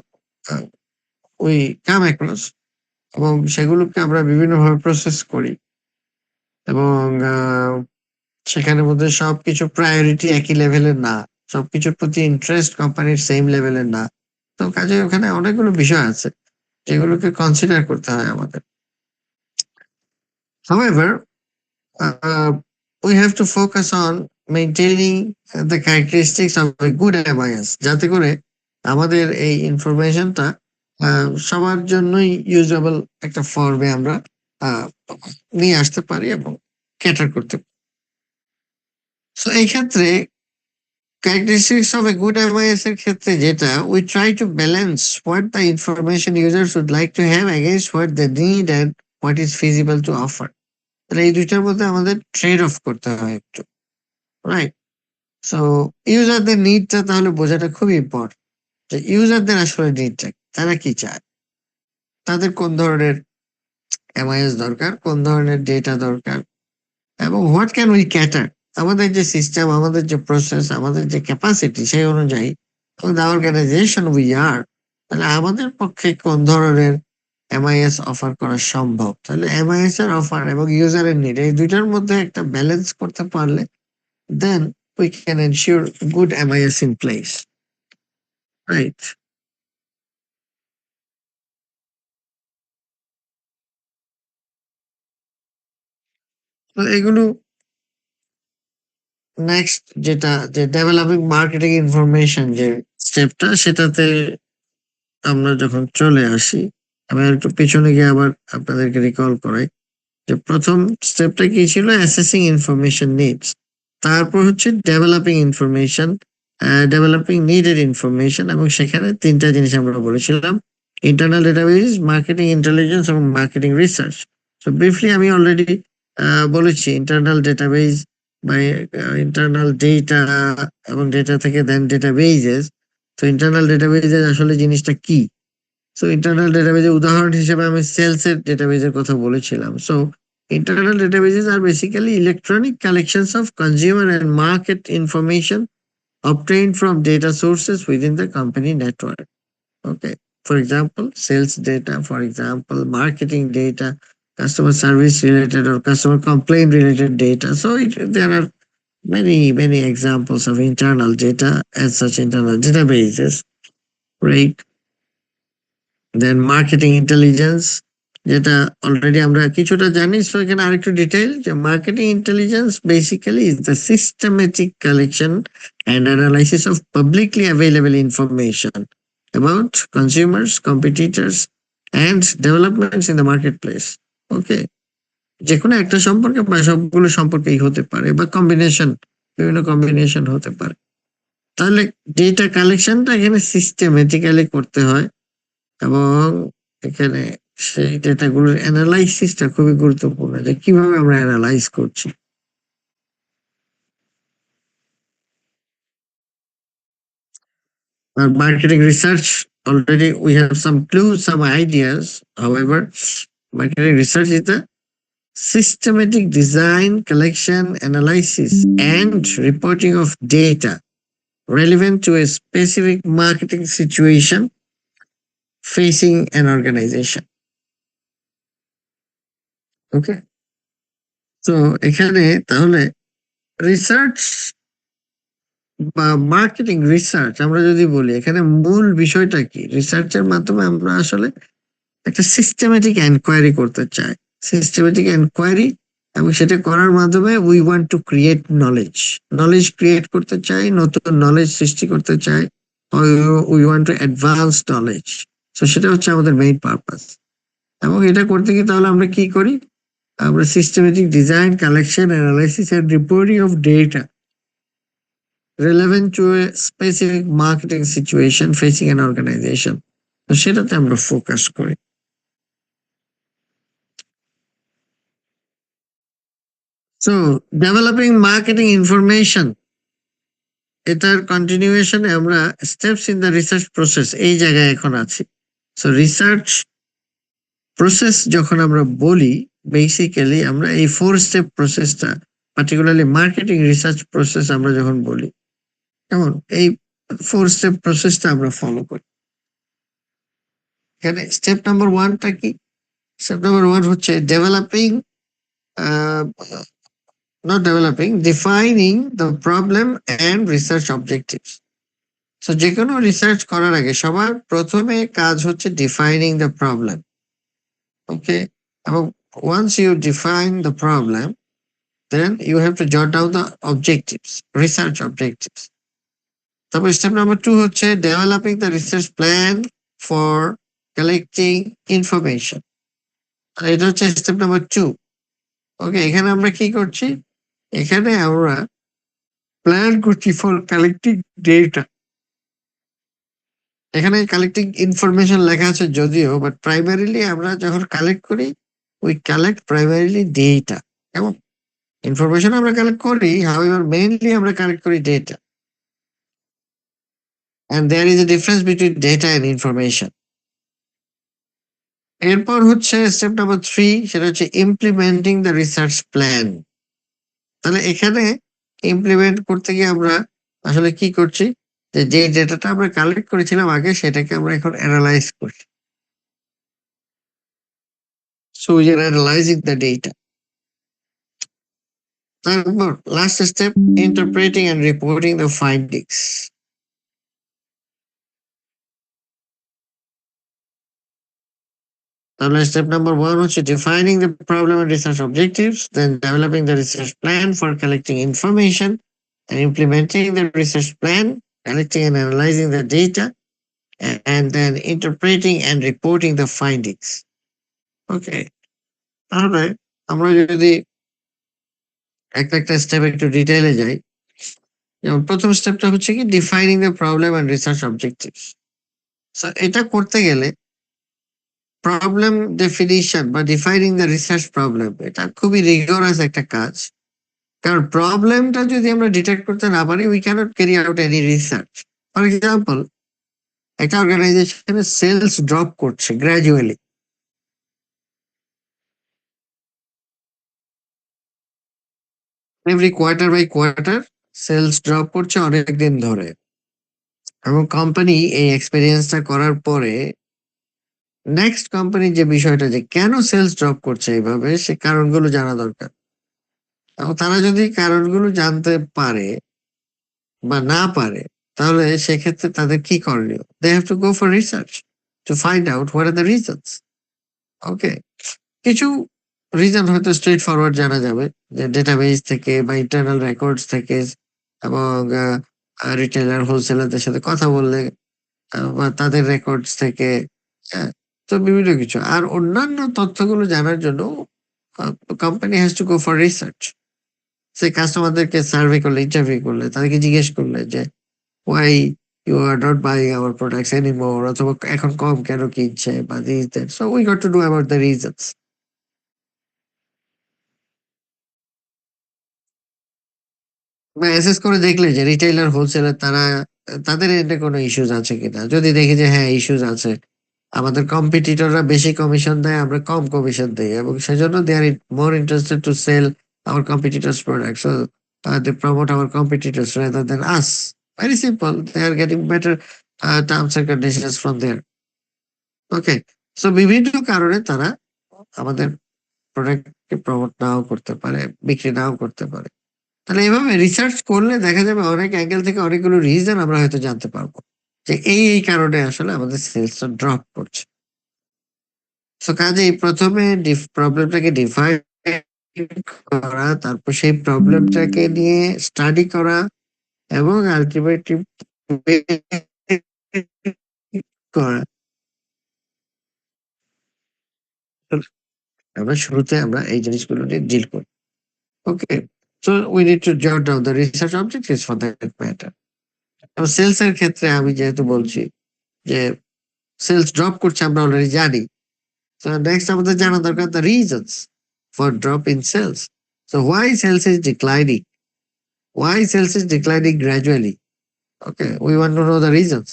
উই কাম অ্যাক্রস এবং সেগুলোকে আমরা বিভিন্নভাবে প্রসেস করি এবং সেখানের মধ্যে সবকিছু প্রায়োরিটি একই লেভেলের না, সবকিছুর প্রতি ইন্টারেস্ট কোম্পানির সেম লেভেলের না। তো কাজে ওখানে অনেকগুলো বিষয় আছে যেগুলোকে কনসিডার করতে হয় আমাদের। However, we have to focus on maintaining the characteristics of a good MIS, যাতে করে আমাদের এই ইনফরমেশনটা সবার জন্যই ইউজেবল একটা ফর্মে আমরা নিয়ে আসতে পারি এবং ক্যাটার করতে পারি। সো এই ক্ষেত্রে characteristics of a good MIS এর ক্ষেত্রে যেটা, we try to balance what the information users would like to have against what they need and what is feasible to offer. তাহলে এই দুইটার মধ্যে আমাদের ট্রেড অফ করতে হয় একটু, রাইট? সো ইউজারদের নিডটা তাহলে বোঝাটা খুব ইম্পর্টেন্ট যে ইউজারদের আসলে নিডটা তারা কি চায়, তাদের কোন ধরনের MIS দরকার, কোন ধরনের ডেটা দরকার এবং হোয়াট ক্যান উই ক্যাটার। আমাদের যে সিস্টেম, আমাদের যে প্রসেস, আমাদের যে ক্যাপাসিটি সেই অনুযায়ী দ্য অর্গানাইজেশন উই আর, তাহলে আমাদের পক্ষে কোন ধরনের এমআইএস অফার করা সম্ভব। তাহলে এমআইএস এর অফার এবং ইউজারের নিড এই দুইটার মধ্যে একটা ব্যালেন্স করতে পারলে then we can ensure good MIS in place, right? তো এগুলো নেক্সট যেটা যে ডেভেলপিং মার্কেটিং ইনফরমেশন যে স্টেপটা, সেটাতে আমরা যখন চলে আসি, আমি একটু পিছনে গিয়ে আবার আপনাদেরকে রিকল করাই যে প্রথম স্টেপটা কি ছিল, অ্যাসেসিং ইনফরমেশন নিডস, তারপর হচ্ছে developing information, developing needed information, এবং সেখানে তিনটা জিনিস আমরা বলেছিলাম, ইন্টারনাল ডেটাবেস, মার্কেটিং ইন্টেলিজেন্স এবং মার্কেটিং রিসার্চ। তো ব্রিফলি আমি অলরেডি বলেছি ইন্টারনাল ডেটাবেস বা ইন্টারনাল ডেটা এবং ডেটা থেকে দেন ডেটাবেজেস। তো ইন্টারনাল ডেটাবেজেস আসলে জিনিসটা কি? সো ইন্টারনাল ডেটাবেজের উদাহরণ হিসেবে আমি সেলস এর ডেটাবেজের কথা বলেছিলাম। So internal databases are basically electronic collections of consumer and market information obtained from data sources within the company network. Okay. For example, sales data, for example, marketing data, customer service related or customer complaint related data. So there are many examples of internal data as such internal databases, right? Then marketing intelligence, যেটা অলরেডি আমরা কিছুটা জানি। সো এখানে আরেকটু ডিটেইল যে marketing intelligence basically is the systematic collection and analysis of publicly available information about consumers, competitors, and developments in the marketplace. Okay. যে কোনো একটা সম্পর্কে বা সবগুলো সম্পর্কেই হতে পারে বা কম্বিনেশন, বিভিন্ন কম্বিনেশন হতে পারে। তাহলে ডেটা কালেকশনটা এখানে সিস্টেমেটিক্যালি করতে হয় এবং এখানে সেই ডেটাগুলোর অ্যানালাইসিসটা খুবই গুরুত্বপূর্ণ, যে কিভাবে আমরা অ্যানালাইজ করছি। Our marketing research, already we have some clues, some ideas. However, marketing research is the systematic design, collection, analysis, and reporting of data relevant to a specific marketing situation facing an organization. ওকে, তো এখানে তাহলে রিসার্চ বা মার্কেটিং রিসার্চ আমরা যদি বলি, এখানে মূল বিষয়টা কি? রিসার্চের মাধ্যমে আমরা আসলে একটা সিস্টেমেটিক এনকোয়ারি করতে চাই, সিস্টেমেটিক এনকোয়ারি, এবং সেটা করার মাধ্যমে we want to create knowledge, knowledge create করতে চাই, নতুন নলেজ সৃষ্টি করতে চাই, we want to advance knowledge. তো সেটা হচ্ছে আমাদের মেইন পারপাস। এবং এটা করতে গিয়ে তাহলে আমরা কি করি? আমরা systematic design, collection, analysis and reporting of data relevant to a specific marketing situation facing an organization, তো সেটাতে আমরা ফোকাস করি। সো ডেভেলপিং মার্কেটিং ইনফরমেশন, এটার কন্টিনিউয়েশনে আমরা steps in the research process এই জায়গায় এখন আছি। সো রিসার্চ প্রসেস যখন আমরা বলি, বেসিক্যালি আমরা এই 4 স্টেপ প্রসেসটা, পার্টিকুলারলি মার্কেটিং রিসার্চ প্রসেস আমরা যখন বলি, কেমন এই 4 স্টেপ প্রসেসটা আমরা ফলো করি। এখানে স্টেপ নাম্বার 1টা কি? স্টেপ নাম্বার 1 হচ্ছে developing, not developing, defining the problem and research objectives. So যে কোনো রিসার্চ করার আগে সবার প্রথমে কাজ হচ্ছে ডিফাইনিং দ্য প্রবলেম। ওকে, এবং once you define the problem, then you have to jot down the objectives, research objectives. তারপর স্টেপ নাম্বার 2 হচ্ছে developing the research plan for collecting information. এটা হচ্ছে স্টেপ নাম্বার 2। ওকে, এখানে আমরা কি করছি? এখানে আমরা প্ল্যান করছি ফর কালেক্টিং ডেটা। এখানে কালেক্টিং ইনফরমেশন লেখা আছে যদিও, বাট প্রাইমারিলি আমরা যখন কালেক্ট করি, উই কালেক্ট প্রাইমারিলি ডেটা। এবং ইনফরমেশন আমরা কালেক্ট করি, হাউএভার মেইনলি আমরা কালেক্ট করি data. And there is a difference between data and information. এরপর হচ্ছে স্টেপ নাম্বার 3, সেটা হচ্ছে ইমপ্লিমেন্টিং দ্য রিসার্চ প্ল্যান। তাহলে এখানে ইমপ্লিমেন্ট করতে গিয়ে আমরা আসলে কি করছি? যে ডেটাটা আমরা কালেক্ট করেছিলাম আগে, সেটাকে আমরা এখন অ্যানালাইজ করছি। So we are analyzing the data. তারপর last step, interpreting and reporting the findings. তাহলে step number 1 হচ্ছে defining the problem and research objectives, then developing the research plan for collecting information and implementing the research plan, collecting and analyzing the data, and then interpreting and reporting the findings. Okay. তাহলে আমরা যদি একটা একটা স্টেপ একটু ডিটেইলে যাই, যেমন প্রথম স্টেপটা হচ্ছে কি defining the problem and research objectives. So এটা করতে গেলে প্রবলেম ডেফিনিশন বা ডিফাইনিং দ্য রিসার্চ প্রবলেম এটা খুবই রিগোরাস একটা কাজ, কারণ প্রবলেমটা যদি আমরা ডিটেক্ট করতে না পারি we cannot carry out any research. For example, একটা অর্গানাইজেশনে সেলস ড্রপ করছে gradually, every quarter by quarter sales drop করছে অনেকদিন ধরে, এবং কোম্পানি এই এক্সপেরিয়েন্সটা করার পরে নেক্সট কোম্পানি যে বিষয়টা যে কেন সেলস ড্রপ করছে এইভাবে সে কারণগুলো জানা দরকার। এবং তারা যদি কারণগুলো জানতে পারে বা না পারে তাহলে সেক্ষেত্রে তাদের কি করণীয়? They have to go for research to find out what are the reasons. Okay, কিছু রিজন হয়তো স্ট্রেট ফরওয়ার্ড জানা যাবে, যে ডেটাবেস থেকে বা ইন্টারনাল রেকর্ডস থেকে, এবং রিটেলার হোলসেলারদের সাথে কথা বললে বা তাদের রেকর্ডস থেকে, তো বিভিন্ন কিছু। আর অন্যান্য তথ্যগুলো জানার জন্য company has to go for research. সে কাস্টমারদেরকে সার্ভে করলে, ইন্টারভিউ করলে, তাদেরকে জিজ্ঞেস করলে যে why you are not buying our products anymore, অথবা এখন কম কেন কিনছে বা this that. So we got to do about the reasons. বা অ্যাসেস করে দেখলে যে রিটেইলার হোলসেলার তারা তাদের এন্ডে কোনো ইস্যুস আছে কিনা। যদি দেখি যে হ্যাঁ ইস্যুস আছে, আমাদের কম্পিটিটররা বেশি কমিশন দেয়, আমরা কম কমিশন দেই, এবং সেজন্য they are more interested to sell our competitors products, so they promote our competitors rather than us. Very simple, they are getting better terms and conditions from there. Okay, so বিভিন্ন কারণে তারা আমাদের প্রোডাক্টকে প্রমোট নাও করতে পারে, বিক্রি নাও করতে পারে। তাহলে এভাবে রিসার্চ করলে দেখা যাবে অনেক অ্যাঙ্গেল থেকে অনেকগুলো রিজন আমরা হয়তো জানতে পারবো যে এই কারণে আসলে আমাদের সেলসটা ড্রপ করছে। সো কাজেই প্রথমে প্রবলেমটাকে ডিফাইন করা, তারপর সেই প্রবলেমটাকে নিয়ে স্টাডি করা, এবং আলটিমেটলি করা। আমরা শুরুতে আমরা এই জিনিসগুলো নিয়ে ডিল করি। Okay, so we need to jot down the research objectives for that matter. Sales এর ক্ষেত্রে আমি যেহেতু বলছি যে সেলস ড্রপ করছে আমরা অলরেডি জানি, so next আমাদের জানা দরকার the reasons for drop in sales. So why sales is declining? Why sales is declining gradually? Okay, we want to know the reasons.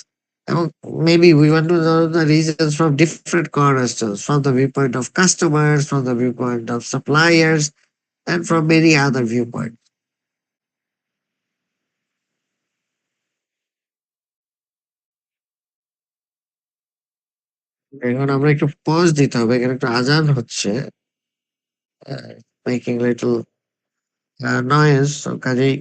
এবং maybe we want to know the reasons from different cornerstones, from the viewpoint of customers, from the viewpoint of suppliers, and from many other viewpoints. এখন আমরা একটু পজ দিতে হবে, এখানে একটু আজান হচ্ছে, মেকিং লিটল নয়েজ, কাজেই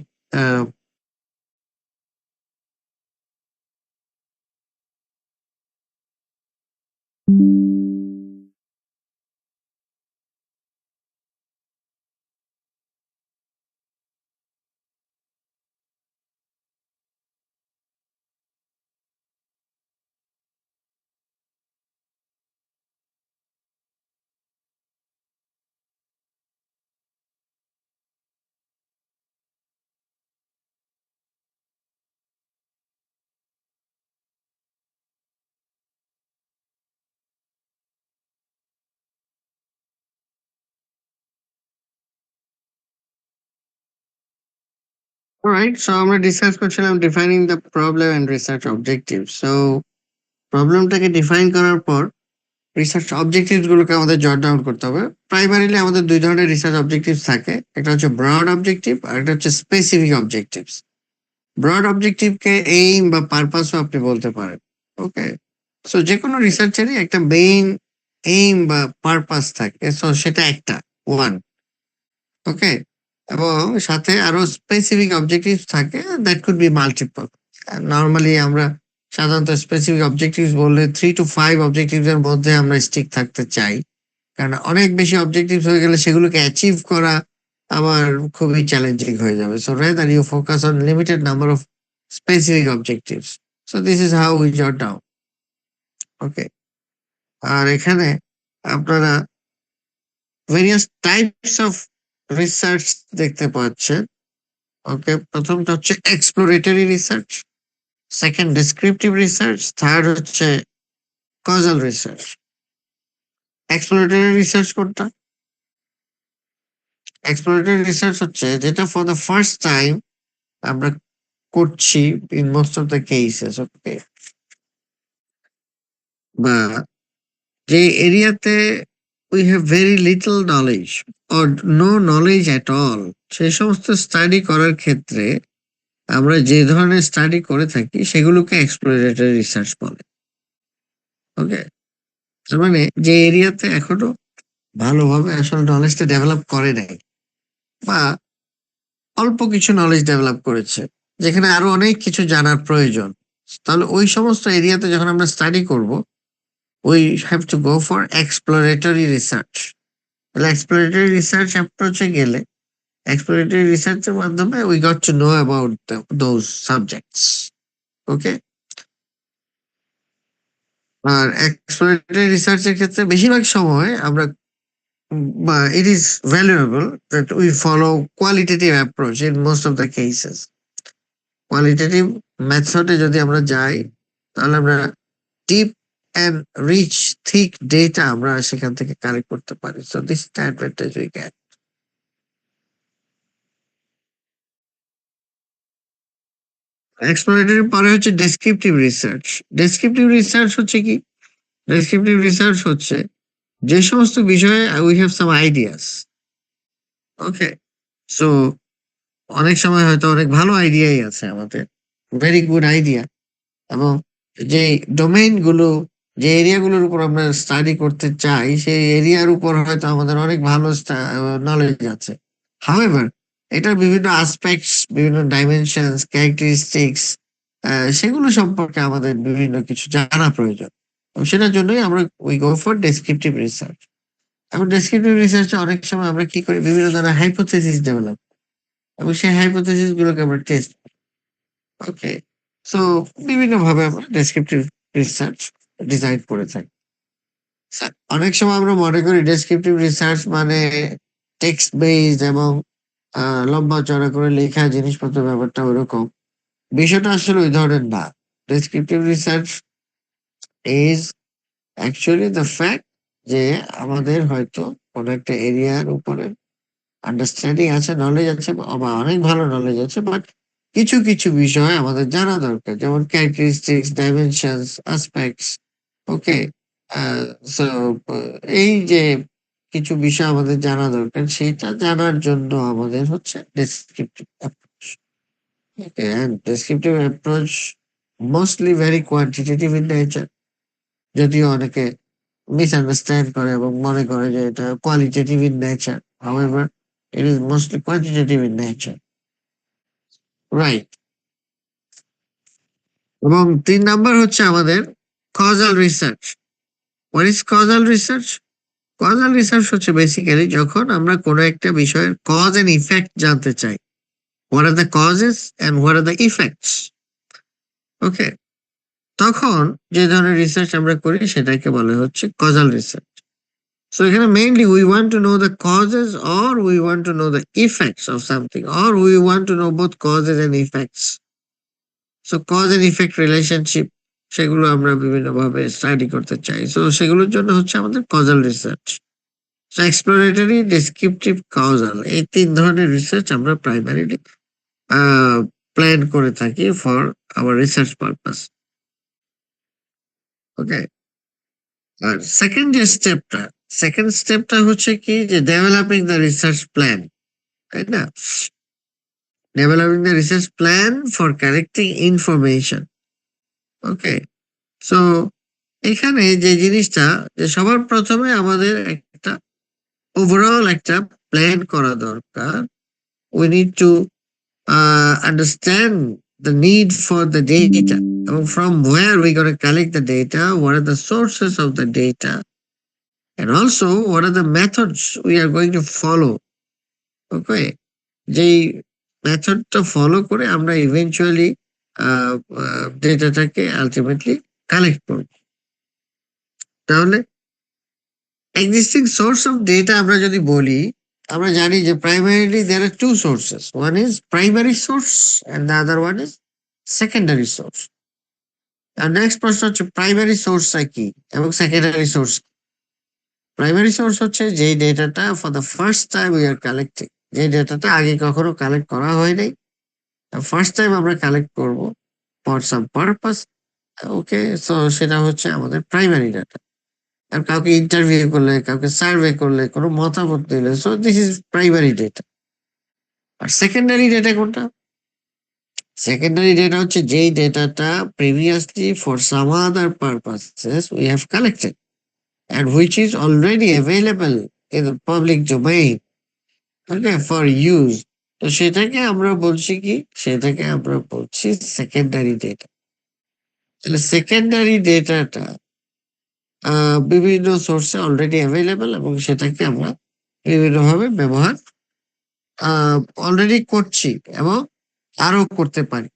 Alright, so আমরা ডিসকাস করছিলাম defining the problem and research objective. So প্রবলেমটাকে ডিফাইন করার পর রিসার্চ অবজেক্টিভস গুলোকে আমাদের জট ডাউন করতে হবে। প্রাইমারিলি আমাদের দুই ধরনের রিসার্চ অবজেক্টিভস থাকে, একটা হচ্ছে ব্রড অবজেক্টিভ আর একটা হচ্ছে স্পেসিফিক অবজেক্টিভস। ব্রড অবজেক্টিভকে এইম বা পারপাসও আপনি বলতে পারেন। ওকে, সো যে কোনো রিসার্চেরই একটা মেইন এইম বা পারপাস থাকে, সো সেটা একটা ওয়ান। ওকে, এবং সাথে আরো স্পেসিফিক অবজেক্টিভ থাকে, that could be multiple. Normally আমরা সাধারণত স্পেসিফিক অবজেক্টিভ বললে 3 to 5 অবজেক্টিভস এর মধ্যে আমরা স্টিক থাকতে চাই, কারণ অনেক বেশি অবজেক্টিভ হয়ে গেলে সেগুলোকে অ্যাচিভ করা আবার খুবই চ্যালেঞ্জিং হয়ে যাবে। So rather you focus on limited number of specific objectives. So this is how we jot down. Okay, আর এখানে আপনারা ভেরিয়াস টাইপস অফ রিসার্চ দেখতে পাচ্ছেন। ওকে, প্রথমটা হচ্ছে exploratory research, second descriptive research, third হচ্ছে কজাল রিসার্চ। এক্সপ্লোরেটরি রিসার্চ কোনটা? এক্সপ্লোরেটরি রিসার্চ হচ্ছে যেটা ফর দ্য ফার্স্ট টাইম আমরা করছি in most of the cases. Okay, বা যে এরিয়াতে we have very little knowledge or no knowledge at all, সেই সমস্ত স্টাডি করার ক্ষেত্রে আমরা যে ধরনের স্টাডি করে থাকি সেগুলোকে এক্সপ্লোরেটরি রিসার্চ বলে। ওকে, তার মানে যে এরিয়াতে এখনো ভালোভাবে আসলে নলেজটা ডেভেলপ করে নাই, বা অল্প কিছু নলেজ ডেভেলপ করেছে, যেখানে আরো অনেক কিছু জানার প্রয়োজন, তাহলে ওই সমস্ত এরিয়াতে যখন আমরা স্টাডি করব, we have to go for exploratory research. তাহলে এক্সপ্লোরেটরি রিসার্চ অ্যাপ্রোচে গেলে এক্সপ্লোরেটরি রিসার্চের মাধ্যমে we got to know about those subjects. Okay, আর এক্সপ্লোরেটরি রিসার্চের ক্ষেত্রে বেশিরভাগ সময় আমরা বা it is valuable that we follow qualitative approach in most of the cases. Qualitative মেথডে যদি আমরা যাই, তাহলে আমরা deep and rich thick data আমরা সেখান থেকে কালেক্ট করতে পারি। So this is the advantage we get. Exploratory পরে হচ্ছে ডেসক্রিপটিভ রিসার্চ। ডেসক্রিপটিভ রিসার্চ হচ্ছে কি? ডেসক্রিপটিভ রিসার্চ হচ্ছে যে সমস্ত বিষয়ে we have some ideas. Okay, so অনেক সময় হয়তো অনেক ভালো আইডিয়াই আছে আমাদের, ভেরি গুড আইডিয়া, এবং যে ডোমেইন গুলো, যে এরিয়া গুলোর উপর আমরা স্টাডি করতে চাই, সেই এরিয়ার উপর হয়তো আমাদের অনেক ভালো নলেজ আছে। হাউএভার এটার বিভিন্ন আসপেক্টস, বিভিন্ন ডাইমেনশনস, ক্যারেক্টারিস্টিক্স, সেগুলো সম্পর্কে আমাদের বিভিন্ন কিছু জানা প্রয়োজন, এবং সেটার জন্যই আমরা we go for descriptive research. এবং ডেসক্রিপটিভ রিসার্চে অনেক সময় আমরা কি করি, বিভিন্ন ধরনের হাইপোথেসিস ডেভেলপ, এবং সেই হাইপোথেসিস গুলোকে আমরা টেস্ট। ওকে, সো বিভিন্ন ভাবে আমরা ডেসক্রিপটিভ রিসার্চ ডিজাইন করে থাকি। অনেক সময় আমরা মনে করি ডেসক্রিপটিভ রিসার্চ মানে টেক্সট বেসড এবং লম্বা চড়া করে লেখা জিনিসপত্র, ব্যাপারটা ওরকম। বিষয়টা আসলে ওই ধরনের না। Descriptive research is actually the fact যে আমাদের হয়তো কোনো একটা এরিয়ার উপরে আন্ডারস্ট্যান্ডিং আছে, নলেজ আছে, বা অনেক ভালো নলেজ আছে, বাট কিছু কিছু বিষয় আমাদের জানা দরকার, যেমন ক্যারেক্টারিস্টিক্স, ডাইমেনশনস, অ্যাসপেক্টস। ওকে, সো এই যে কিছু বিষয় আমাদের জানা দরকার, সেটা জানার জন্য আমাদের হচ্ছে descriptive approach. Okay, and descriptive approach mostly very quantitative in nature, যদিও অনেকে মিসআন্ডারস্ট্যান্ড করে এবং মনে করে যে এটা qualitative in nature. However it is mostly quantitative in nature. Right. এবং 3 নাম্বার হচ্ছে আমাদের causal research. What is causal research? Causal research হচ্ছে বেসিক্যালি যখন আমরা কোনো একটা বিষয়ের cause and effect জানতে চাই। What are the causes and what are the effects? Okay. তখন যে ধরনের রিসার্চ আমরা করি সেটাকে বলা হচ্ছে causal research. So এখানে mainly we want to know the causes or we want to know the effects of something, or we want to know both causes and effects. So cause and effect relationship, সেগুলো আমরা বিভিন্ন ভাবে স্টাডি করতে চাই। সো সেগুলোর জন্য হচ্ছে আমাদের causal research. So exploratory, descriptive, causal, এই 3 ধরনের রিসার্চ আমরা প্রাইমারিলি প্ল্যান করে থাকি for our research purpose. Okay, আর সেকেন্ড স্টেপটা হচ্ছে কি, যে ডেভেলপিং দ্য রিসার্চ প্ল্যান, তাই না? Developing the research plan for collecting information. Okay, so এখানে যে জিনিসটা, যে সবার প্রথমে আমাদের একটা ওভারঅল একটা প্ল্যান করা দরকার। We need to understand the need for the data, from where we're going to collect the data, what are the sources of the data, and also what are the methods we are going to follow. Okay, যেই মেথডটা ফলো করে আমরা ইভেন্চুয়ালি ডেটাটাকে আলটিমেটলি কালেক্ট করব। তাহলে এক্সিস্টিং সোর্স অফ ডেটা আমরা যদি বলি, আমরা জানি যে primarily there are two sources, one is primary source and the other one is secondary source. আর নেক্সট প্রশ্ন হচ্ছে প্রাইমারি সোর্সটা কি এবং সেকেন্ডারি সোর্স। প্রাইমারি সোর্স হচ্ছে যেই ডেটাটা for the first time we are collecting, যে ডেটাটা আগে কখনো কালেক্ট করা হয় নাই, ফার্স্ট টাইম আমরা কালেক্ট করব for some purpose. Okay, so সেটা হচ্ছে আমাদের প্রাইমারি ডাটা। আর কাউকে ইন্টারভিউ করলে, কাউকে সার্ভে করলে, কোনো মতামত দিলে, so this is primary data. আর সেকেন্ডারি ডেটা কোনটা? সেকেন্ডারি ডেটা হচ্ছে যেই ডেটাটা previously for some other purposes we have collected and which is already available in the public domain, okay, for use. তো সেটাকে আমরা বলছি কি? সেটাকে আমরা বলছি সেকেন্ডারি ডেটা। তাহলে সেকেন্ডারি ডেটাটা বিভিন্ন সোর্সে অলরেডি অ্যাভেলেবল এবং সেটাকে আমরা বিভিন্নভাবে ব্যবহার অলরেডি করছি এবং আরো করতে পারি,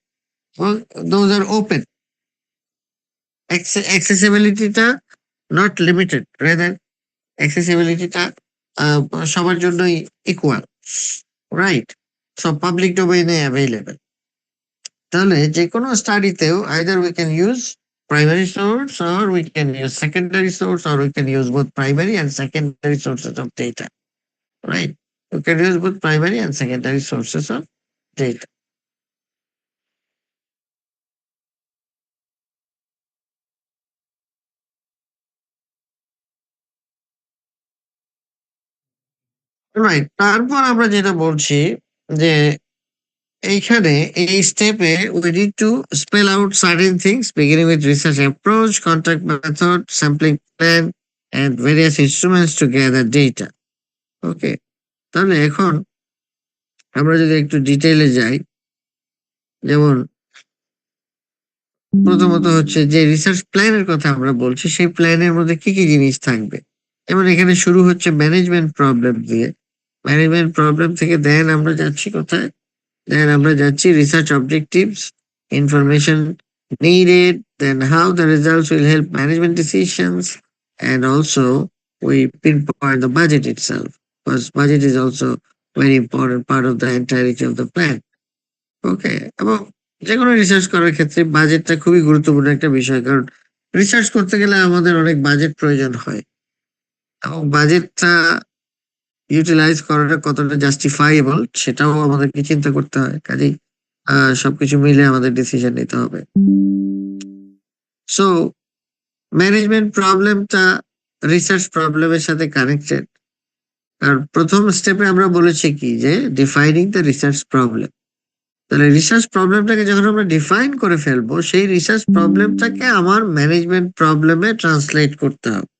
এবং দোজ আর ওপেন। অ্যাক্সেসিবিলিটিটা নট লিমিটেড, রেদার অ্যাক্সেসিবিলিটিটা সবার জন্যই ইকুয়াল, রাইট? সব পাবলিক ডোমেইনে অ্যাভেলেবল। তাহলে যে কোনো স্টাডিতেও either we can use primary source or we can use secondary source or we can use both primary and secondary sources of data, right? We can use both primary and secondary sources of data. Right, তারপর আমরা যেটা বলছি যে এইখানে এই স্টেপে we need to spell out certain things beginning with research approach, contact method, sampling plan and various instruments to gather data. Okay, তাহলে এখন আমরা যদি একটু ডিটেইলে যাই, যেমন প্রথমত হচ্ছে যে রিসার্চ প্ল্যানের কথা আমরা বলছি, সেই প্ল্যানের মধ্যে কি কি জিনিস থাকবে। যেমন এখানে শুরু হচ্ছে ম্যানেজমেন্ট প্রবলেম দিয়ে, ম্যানেজমেন্ট প্রবলেম থেকে দেন আমরা যাচ্ছি কোথায়, দেন আমরা যাচ্ছি research objectives, information needed, then how the results will help management decisions, and also we pinpoint the budget itself, because budget is also very important part of the entirety of the plan. ওকে, এবং যে কোনো রিসার্চ করার ক্ষেত্রে বাজেটটা খুবই গুরুত্বপূর্ণ একটা বিষয়, কারণ রিসার্চ করতে গেলে আমাদের অনেক বাজেট প্রয়োজন হয় এবং বাজেটটা ইউটিলাইজ করাটা কতটা জাস্টিফাইবল সেটাও আমাদেরকে চিন্তা করতে হয়। কাজেই সবকিছু মিলে আমাদের ডিসিশন নিতে হবে। সো ম্যানেজমেন্ট প্রবলেমটা রিসার্চ প্রবলেমের সাথে কানেক্টেড। আর প্রথম স্টেপে আমরা বলেছি কি যে ডিফাইনিং দ্য রিসার্চ প্রবলেম। তাহলে রিসার্চ প্রবলেমটাকে যখন আমরা ডিফাইন করে ফেলবো, সেই রিসার্চ প্রবলেমটাকে আমার ম্যানেজমেন্ট প্রবলেমে ট্রান্সলেট করতে হবে।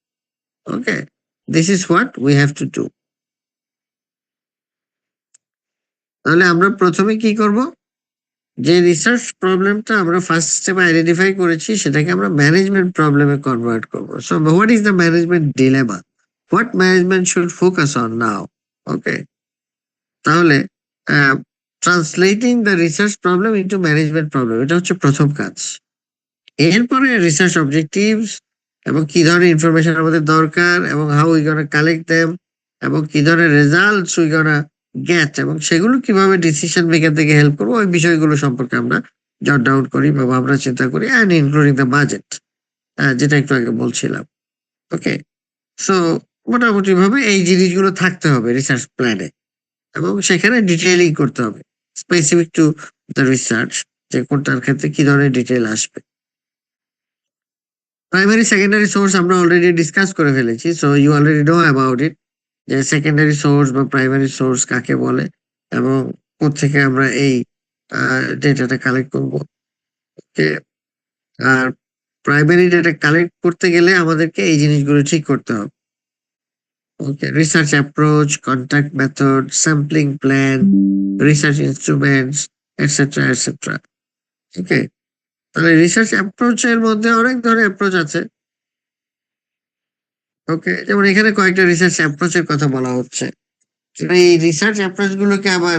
Okay, this is what we have to do. তাহলে আমরা প্রথমে কি করব, যে রিসার্চ প্রবলেমটা আমরা ফার্স্ট স্টেপে আইডেন্টিফাই করেছি সেটাকে আমরা ম্যানেজমেন্ট প্রবলেমে কনভার্ট করবো। So what is the management dilemma, what management should focus on now. Okay, তাহলে translating the research problem into management problem, এটা হচ্ছে প্রথম কাজ। এরপরে রিসার্চ অবজেক্টিভস এবং কি ধরনের ইনফরমেশন আমাদের দরকার এবং how we gonna collect them এবং কি ধরনের রেজাল্টস উই গোনা গেট এবং সেগুলো কিভাবে ডিসিশন মেকার থেকে হেল্প করবো, ওই বিষয়গুলো সম্পর্কে আমরা জট ডাউন করি বা ভাবনা চিন্তা করি, অ্যান্ড ইনক্লুডিং দ্য বাজেট, যেটা একটু আগে বলছিলাম। ওকে, সো মোটামুটি ভাবে এই জিনিসগুলো থাকতে হবে রিসার্চ প্ল্যানে এবং সেখানে ডিটেইলিং করতে হবে স্পেসিফিক টু দ্য রিসার্চ, যে কোনটার ক্ষেত্রে কি ধরনের ডিটেইল আসবে। প্রাইমারি সেকেন্ডারি সোর্স আমরা অলরেডি ডিসকাস করে ফেলেছি, so you already know about it, যে সেকেন্ডারি সোর্স বা প্রাইমারি সোর্স কাকে বলে এবং কোত্থেকে আমরা এই ডেটাটা কালেক্ট করব। আর প্রাইমারি ডেটা কালেক্ট করতে গেলে আমাদেরকে এই জিনিসগুলো ঠিক করতে হবে। Okay, research approach, contact method, sampling plan, research instruments, etcetera etcetera. Okay, তাহলে রিসার্চ অ্যাপ্রোচের মধ্যে অনেক ধরনের অ্যাপ্রোচ আছে। ওকে, যেমন এখানে কয়েকটা রিসার্চ অ্যাপ্রোচের কথা বলা হচ্ছে। এই রিসার্চ অ্যাপ্রোচ গুলোকে আবার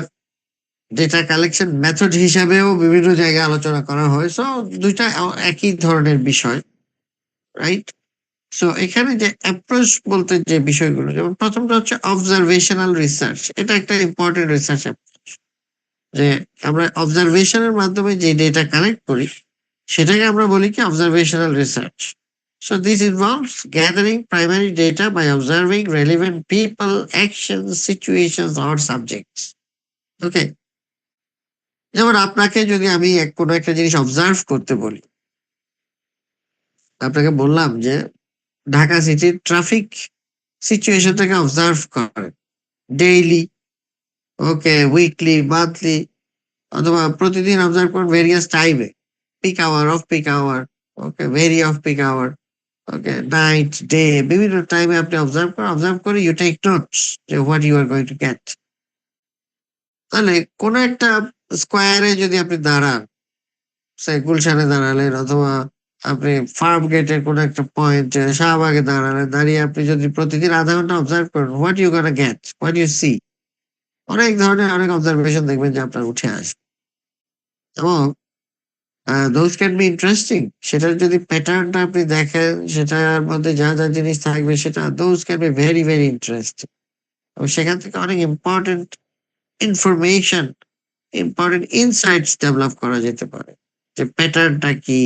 ডেটা কালেকশন মেথড হিসাবেও বিভিন্ন জায়গায় আলোচনা করা হয়। সো দুইটা একই ধরনের বিষয়, রাইট? সো এখানে যে অ্যাপ্রোচ বলতে যে বিষয়গুলো, যেমন প্রথমটা হচ্ছে অবজারভেশনাল রিসার্চ। এটা একটা ইম্পর্টেন্ট রিসার্চ অ্যাপ্রোচ, যে আমরা অবজারভেশনের মাধ্যমে যে ডেটা কালেক্ট করি সেটাকে আমরা বলি কি observational research. So this involves gathering primary data by observing relevant people, actions, situations or subjects. Okay. যেমন আপনাকে যদি আমি কোনো একটা জিনিস অবজার্ভ করতে বলি, আপনাকে বললাম যে ঢাকা সিটির ট্রাফিক সিচুয়েশনটাকে অবজার্ভ করেন ডেইলি, ওকে, উইকলি, মান্থলি, অথবা প্রতিদিন অবজার্ভ করেন ভেরিয়াস টাইমে, peak hour, off peak hour, okay, very off peak hour, okay, night, day, বিভিন্ন টাইমে আপনি অবজার্ভ করে ইউ টেক নোটস যে what you are going to get. তাহলে কোন একটা স্কোয়ারে যদি আপনি দাঁড়ান, সে গুলশানে দাঁড়ালেন, অথবা আপনি ফার্ম গেটের কোন একটা পয়েন্ট শাহবাগে দাঁড়ালেন, দাঁড়িয়ে আপনি যদি প্রতিদিন আধা ঘন্টা অবজার্ভ করেন, what you gonna get, what you see, অনেক ধরনের অনেক অবজারভেশন দেখবেন যে আপনার উঠে আসে। এবং দোজ ক্যান বি ইন্টারেস্টিং। সেটার যদি প্যাটার্নটা আপনি দেখেন, সেটার মধ্যে যা যা জিনিস থাকবে, সেটা those can be very very interesting. এবং সেখান থেকে অনেক important information, important insights develop করা যেতে পারে, যে প্যাটার্নটা কি,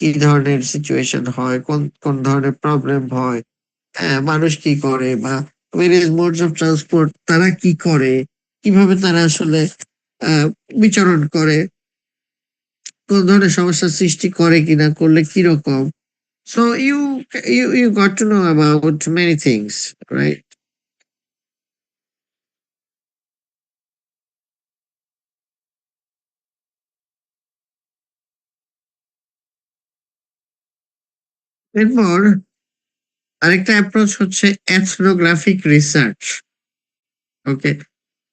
কি ধরনের সিচুয়েশন হয়, কোন কোন ধরনের প্রবলেম হয়, মানুষ কি করে, বা ভেরিয়াস মোডস অফ ট্রান্সপোর্ট তারা কি করে, কিভাবে তারা আসলে বিচরণ করে, কোন ধরনের সমস্যার সৃষ্টি করে কিনা, করলে কিরকম। So you got to know about many things, right? এরপর আরেকটা অ্যাপ্রোচ হচ্ছে এথনোগ্রাফিক রিসার্চ। ওকে,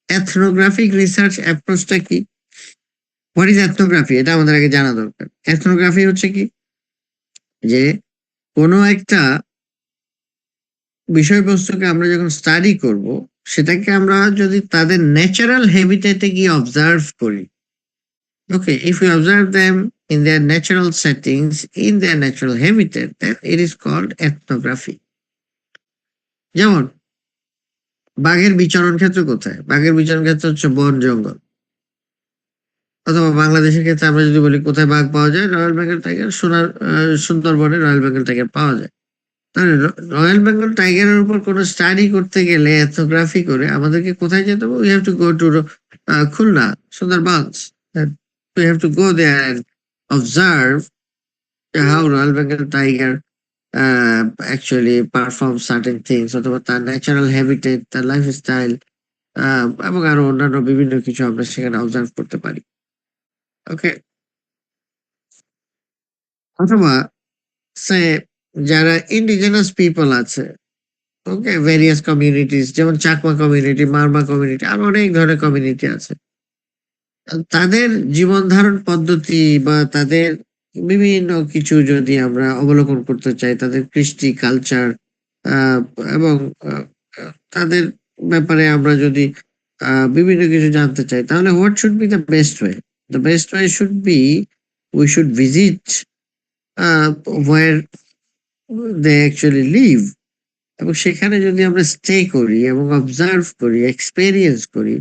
এথনোগ্রাফিক রিসার্চ অ্যাপ্রোচটা কি? হোয়াট ইজ এথনোগ্রাফি, এটা আমাদের আগে জানা দরকার। এথনোগ্রাফি হচ্ছে কি, যে কোনো একটা বিষয়বস্তুকে আমরা যখন স্টাডি করব, সেটাকে আমরা যদি তাদের ন্যাচারাল হ্যাবিটেটে গিয়ে অবজার্ভ করি, okay, if you observe them in their natural settings, in their natural habitat, then it is called ethnography. যেমন বাঘের বিচরণ ক্ষেত্র কোথায়? বাঘের বিচরণ ক্ষেত্র হচ্ছে বন জঙ্গল। অথবা বাংলাদেশের ক্ষেত্রে আমরা যদি বলি কোথায় বাঘ পাওয়া যায়, রয়্যাল বেঙ্গল টাইগার, সুন্দরবনে রয়্যাল বেঙ্গল টাইগার পাওয়া যায়। তাহলে রয়্যাল বেঙ্গল টাইগারের উপর কোনো স্টাডি করতে গেলে এথনোগ্রাফি করে আমাদেরকে কোথায় যেতে হবে? We have to go to Khulna, Sundarbans. We have to go there and observe how Royal Bengal tiger actually performs certain things, অথবা তার ন্যাচারাল হ্যাবিটেট, তার লাইফস্টাইল, এবং আরো অন্যান্য বিভিন্ন কিছু আমরা সেখানে অবজার্ভ করতে পারি। ওকে, অথবা সে যারা ইন্ডিজিনাস পিপল আছে, ওকে, ভেরিয়াস কমিউনিটিস, যেমন চাকমা কমিউনিটি, মারমা কমিউনিটি, আরো অনেক ধরনের কমিউনিটি আছে, তাদের জীবন ধারণ পদ্ধতি বা তাদের বিভিন্ন কিছু যদি আমরা অবলোকন করতে চাই, তাদের কৃষ্টি, কালচার, এবং তাদের ব্যাপারে আমরা যদি বিভিন্ন কিছু জানতে চাই, তাহলে what should be the best way? The best way should be we should visit where they actually live, এবং সেখানে যদি আমরা স্টে করি এবং অবজার্ভ করি, এক্সপেরিয়েন্স করি,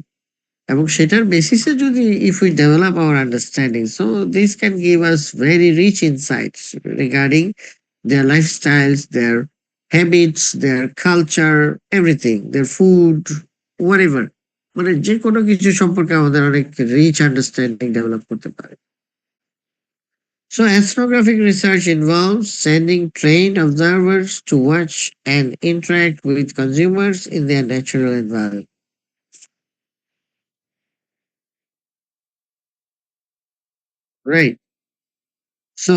এবং সেটার বেসিসে যদি if we develop our understanding, so this can give us very rich insights regarding their lifestyles, their habits, their culture, everything, their food, whatever. মানে যে কোনো কিছু সম্পর্কে আমাদের অনেক রিচ আন্ডারস্ট্যান্ডিং ডেভেলপ করতে পারে। So ethnographic research involves sending trained observers to watch and interact with consumers in their natural environment. Right. So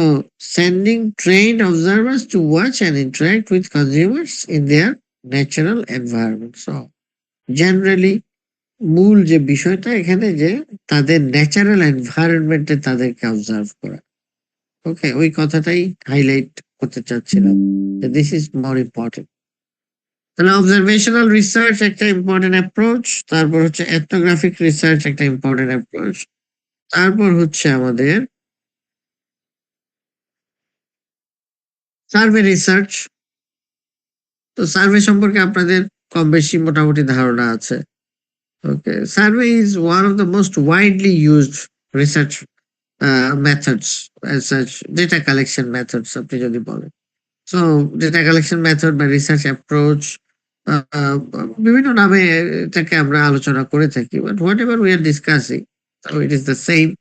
sending trained observers to watch and interact with consumers in their natural environment. So generally মূল যে বিষয়টা এখানে যে তাদের ন্যাচারাল এনভায়রনমেন্টে তাদেরকে অবজার্ভ করা। ওকে, ওই কথাটাই হাইলাইট করতে চাচ্ছিলাম। This is more important. তাহলে অবজারভেশনাল রিসার্চ একটা ইম্পর্টেন্ট অ্যাপ্রোচ, তারপর হচ্ছে এথনোগ্রাফিক রিসার্চ একটা ইম্পর্টেন্ট অ্যাপ্রোচ, তারপর হচ্ছে আমাদের সার্ভে রিসার্চ। তো সার্ভে সম্পর্কে আপনাদের কম বেশি মোটামুটি ধারণা আছে। Okay, survey is one of the most widely used research methods as such, data collection methods আপনি যদি বলেন। So data collection method বা research approach বিভিন্ন নামে এটাকে আমরা আলোচনা করে থাকি, but whatever we are discussing, so it is the same.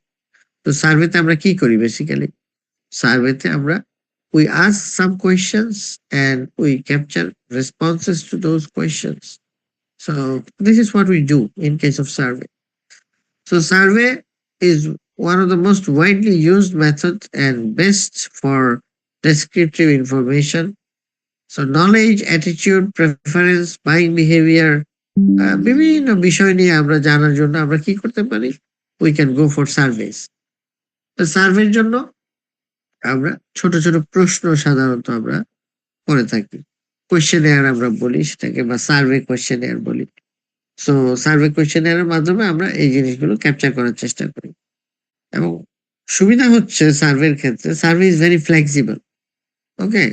তো সার্ভেতে আমরা কি করি বেসিক্যালি? সার্ভেতে আমরা we ask some questions and we capture responses to those questions. So this is what we do in case of survey. So survey is one of the most widely used methods and best for descriptive information. So knowledge, attitude, preference, buying behavior, বিভিন্ন বিষয় নিয়ে আমরা জানার জন্য আমরা কি করতে পারি? We can go for surveys. তো সার্ভের জন্য আমরা ছোট ছোট প্রশ্ন সাধারণত আমরা করে থাকি। কোয়েশ্চেনিয়ার আমরা বলি সেটাকে, বা সার্ভে কোয়েশ্চেনিয়ার বলি। সো সার্ভে কোয়েশ্চেনিয়ারের মাধ্যমে আমরা এই জিনিসগুলো ক্যাপচার করার চেষ্টা করি। এবং সুবিধা হচ্ছে সার্ভের ক্ষেত্রে, সার্ভে ইজ ভেরি ফ্লেক্সিবল। ওকে,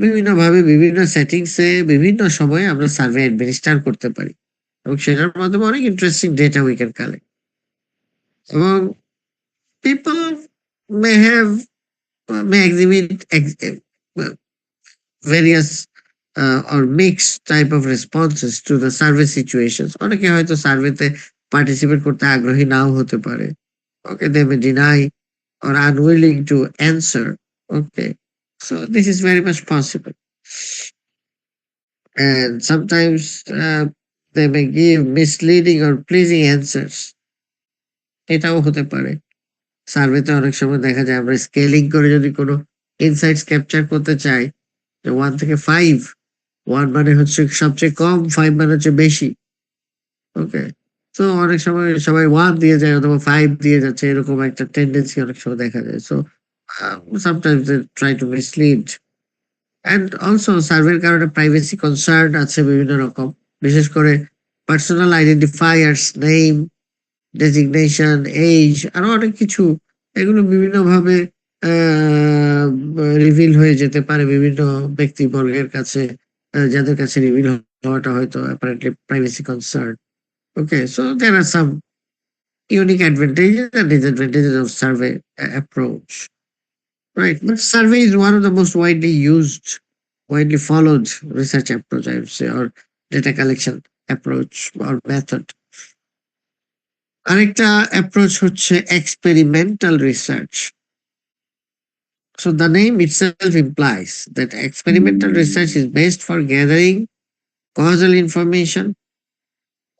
বিভিন্নভাবে বিভিন্ন সেটিংসে বিভিন্ন সময়ে আমরা সার্ভে অ্যাডমিনিস্টার করতে পারি এবং সেটার মাধ্যমে অনেক interesting data we can collect. এবং people may have may exhibit various or mixed type of responses to the survey situations. অনেকে হয়তো সার্ভেতে পার্টিসিপেট করতে আগ্রহী নাও হতে পারে। Okay, they may deny or unwilling to answer. Okay, so this is very much possible. And sometimes they may give misleading or pleasing answers. এটাও হতে পারে। সার্ভেতে অনেক সময় দেখা যায় আমরা স্কেলিং করে যদি কোনো ইনসাইটস ক্যাপচার করতে চাই, 1 থেকে 5, 1 মানে হচ্ছে সবচেয়ে কম, 5 মানে হচ্ছে বেশি। ওকে, তো অনেক সময় সবাই 1 দিয়ে যায় অথবা 5 দিয়ে যাচ্ছে, এরকম একটা টেন্ডেন্সি অনেক সময় দেখা যায়। So sometimes they try to mislead. And also সার্ভের কারণে প্রাইভেসি কনসার্ন আছে বিভিন্ন রকম, বিশেষ করে personal identifiers, name, designation, age, আরো অনেক কিছু, এগুলো বিভিন্নভাবে রিভিল হয়ে যেতে পারে বিভিন্ন ব্যক্তিবর্গের কাছে, যাদের কাছে রিভিল হওয়াটা হয়তো apparently privacy concern. Okay, so there are some unique advantages and disadvantages of survey approach. Right, but survey is one of the most widely used, widely followed research approach, I would say, or data collection approach or method. আরেকটা অ্যাপ্রোচ হচ্ছে experimental research. So the name itself implies that experimental research is based for gathering causal information,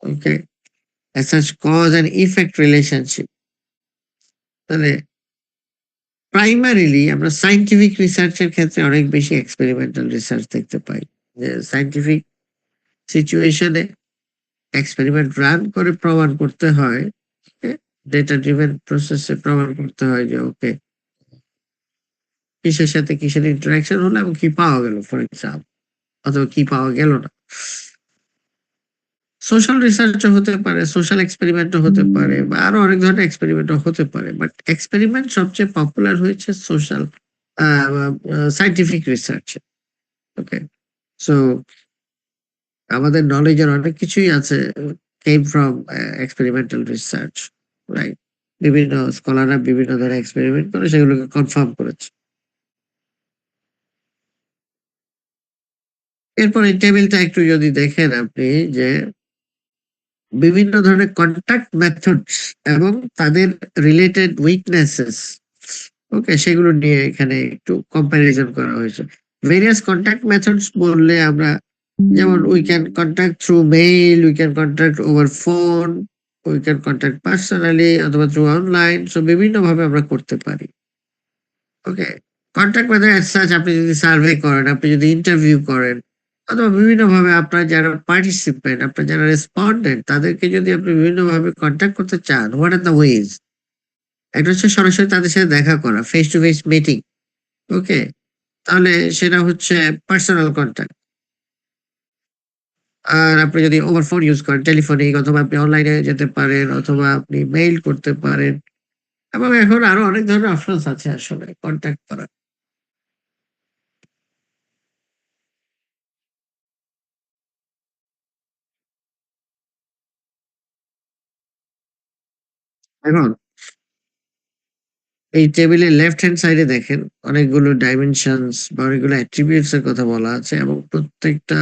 okay, as such cause and effect relationship. তাহলে প্রাইমারিলি আমরা সায়েন্টিফিক রিসার্চের ক্ষেত্রে অনেক বেশি এক্সপেরিমেন্টাল রিসার্চ দেখতে পাই, যে সায়েন্টিফিক সিচুয়েশনে এক্সপেরিমেন্ট রান করে প্রমাণ করতে হয়, ডেটা ড্রিভেন প্রসেসে প্রমাণ করতে হয় যে ওকে কিসের সাথে কিসের ইন্টারাকশন হলো এবং কি পাওয়া গেল, ফর এক্সাম্পল, অথবা কি পাওয়া গেল না। সোশ্যাল রিসার্চও হতে পারে, সোশ্যাল এক্সপেরিমেন্টও হতে পারে, বা আরো অনেক ধরনের এক্সপেরিমেন্টও হতে পারে, বাট এক্সপেরিমেন্ট সবচেয়ে পপুলার হয়েছে সোশ্যাল সায়েন্টিফিক রিসার্চে। ওকে, সো আমাদের নলেজের অনেক কিছুই আছে came from experimental research, right? বিভিন্ন স্কলাররা বিভিন্ন ধরনের এক্সপেরিমেন্ট করে সেগুলোকে কনফার্ম করেছে। এরপর এই টেবিলটা একটু যদি দেখেন আপনি, যে বিভিন্ন ধরনের কন্টাক্ট মেথডস এবং তাদের রিলেটেড উইকনেসেস, ওকে, সেগুলো নিয়ে এখানে একটু কম্প্যারিজন করা হয়েছে। ভেরিয়াস কন্টাক্ট মেথডস বললে আমরা যেমন we can contact through mail, we can contact over phone, we can contact personally অথবা থ্রু অনলাইন। সো বিভিন্ন ভাবে আমরা করতে পারি। ওকে, কন্ট্যাক্ট মেথড অ্যাজ সাচ আপনি যদি সার্ভে করেন, আপনি যদি ইন্টারভিউ করেন, অথবা বিভিন্নভাবে আপনার যারা পার্টিসিপেন্ট, আপনার যারা রেসপন্ডেন্ট, তাদেরকে যদি আপনি বিভিন্নভাবে কন্ট্যাক্ট করতে চান, হোয়াট আর দ্য ওয়েজ? একটা হচ্ছে সরাসরি তাদের সাথে দেখা করা, ফেস টু ফেস মিটিং। ওকে, তাহলে সেটা হচ্ছে পার্সোনাল কন্ট্যাক্ট। আর আপনি যদি ওভার ফোন ইউজ করেন, টেলিফোনিক, অথবা আপনি অনলাইনে যেতে পারেন, অথবা আপনি মেইল করতে পারেন, এবং এখন আরো অনেক ধরনের অপশনস আছে আসলে কন্ট্যাক্ট করার। এখন এই টেবিলের লেফট হ্যান্ড সাইডে দেখেন অনেকগুলো ডাইমেনশনস বা অনেকগুলো অ্যাট্রিবিউটস এর কথা বলা আছে, এবং প্রত্যেকটা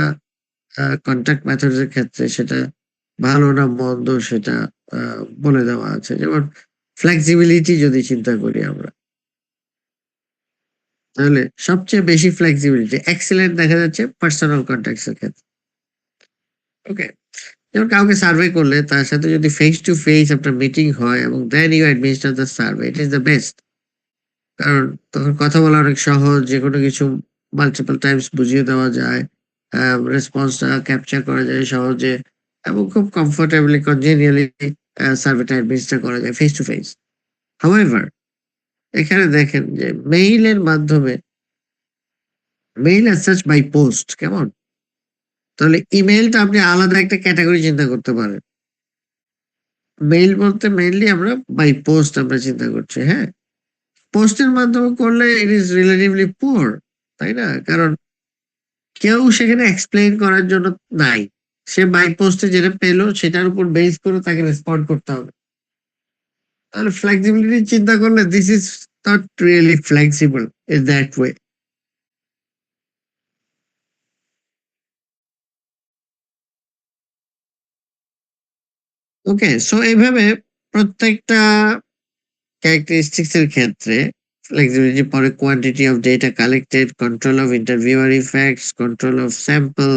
কন্ট্যাক্ট মেথডস এর ক্ষেত্রে সেটা ভালো না মন্দ সেটা বলে দেওয়া আছে। যেমন ফ্লেক্সিবিলিটি যদি চিন্তা করি আমরা, তাহলে সবচেয়ে বেশি ফ্লেক্সিবিলিটি এক্সেলেন্ট দেখা যাচ্ছে পার্সোনাল কন্ট্যাক্টস এর ক্ষেত্রে। ওকে, যেমন কাউকে সার্ভে করলে তার সাথে যদি ফেস টু ফেস আপনার মিটিং হয় এবং then you administer the survey, it is the best. কারণ তখন কথা বলা অনেক সহজ, যেকোনো কিছু মাল্টিপল টাইমস বুঝিয়ে দেওয়া যায়, রেসপন্সটা ক্যাপচার করা যায় সহজে, এবং খুব কমফোর্টেবলি কনজেনিয়ালি সার্ভেটা অ্যাডমিনিস্টার করা যায় ফেস টু ফেস। হাউএভার, এখানে দেখেন যে মেইলের মাধ্যমে, mail as such by post, কেমন? তাহলে ইমেইলটা আপনি আলাদা একটা ক্যাটাগরি চিন্তা করতে পারেন। মেইল বলতে মেইনলি আমরা বাই পোস্ট আমরা চিন্তা করছি। হ্যাঁ, পোস্টের মাধ্যমে করলে ইট ইজ রিলেটিভলি পুয়ার, তাই না? কারণ কেউ সেখানে এক্সপ্লেইন করার জন্য নাই। সে বাই পোস্টে যেটা পেলো সেটার উপর বেস করে তাকে রেসপন্ড করতে হবে। তাহলে ফ্লেক্সিবিলিটি চিন্তা করলে this is not really flexible in that way. Okay, so এইভাবে প্রত্যেকটা ক্যারেক্টারিস্টিক্স এর ক্ষেত্রে ফ্লেক্সিবিলিটি পরে quantity of data collected, control of interviewer effects, control of sample,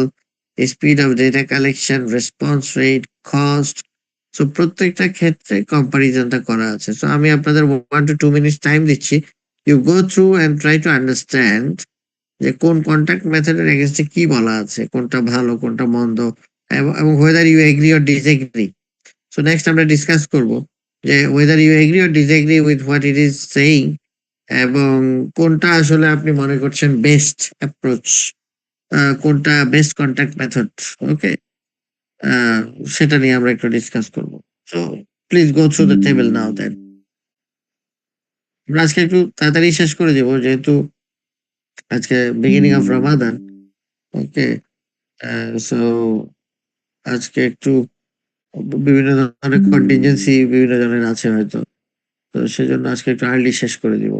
speed of data collection, response rate, cost. So প্রত্যেকটা ক্ষেত্রে কম্পারিজনটা করা আছে। সো আমি আপনাদের 1 to 2 মিনিটস টাইম দিচ্ছি। You go through and try to understand যে কোন কন্টাক্ট মেথডের এগেইনস্টে কি বলা আছে, কোনটা ভালো, কোনটা মন্দ, এবং whether you agree or disagree. So next আমরা ডিসকাস করব যে whether you agree or disagree with what it is saying, এবং কোনটা আসলে আপনি মনে করছেন বেস্ট অ্যাপ্রোচ, কোনটা বেস্ট কন্টাক্ট মেথড। ওকে, সেটা নিয়ে আমরা একটু ডিসকাস করব। So please go through the table now then. আমরা আজকে একটু তাড়াতাড়ি শেষ করে দেব যেহেতু আজকে beginning of Ramadan. Okay, so আজকে একটু বিভিন্ন ধরনের কন্টিনজেন্সি বিভিন্ন জনের আছে হয়তো, তো সেজন্য আজকে একটু আর্লি শেষ করে দিব।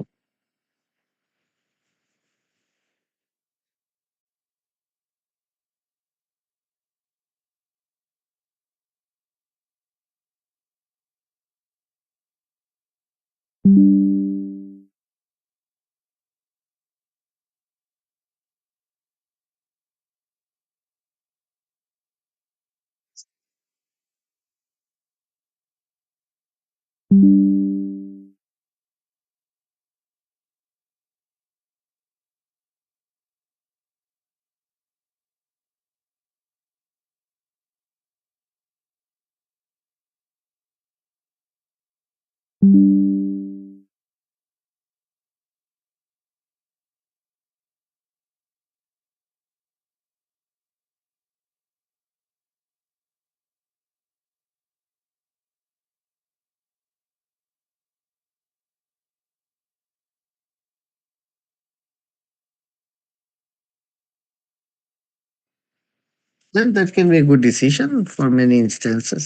Then that can be a good decision for many instances.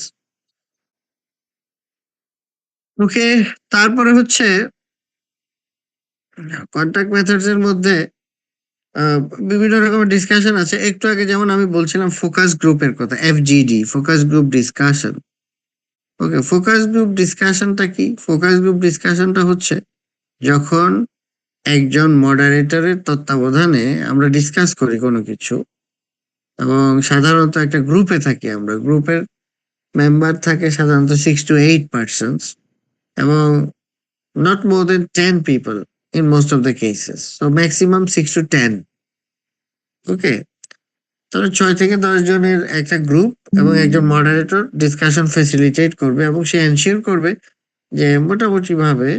ওকে, তারপরে হচ্ছে কন্টাক্ট মেথডস এর মধ্যে আহ, বিভিন্ন রকমের ডিসকাশন আছে। একটু আগে যেমন আমি বলছিলাম ফোকাস গ্রুপের কথা, এফজিডি, ফোকাস গ্রুপ ডিসকাশন। ওকে, ফোকাস গ্রুপ ডিসকাশনটা কি? ফোকাস গ্রুপ ডিসকাশনটা হচ্ছে যখন একজন মডারেটরের তত্ত্বাবধানে আমরা ডিসকাস করি কোনো কিছু, এবং সাধারণত একটা গ্রুপে থাকি আমরা, গ্রুপের মেম্বার থাকে সাধারণত 6 to 8 persons, এবং not more than 10 people in most of the cases. So maximum 6 to 10. ওকে, তাহলে 6 থেকে 10 জনের একটা গ্রুপ এবং একজন মডারেটর ডিসকাশন ফ্যাসিলিটেট করবে এবং সে এনশিওর করবে যে মোটামুটি ভাবে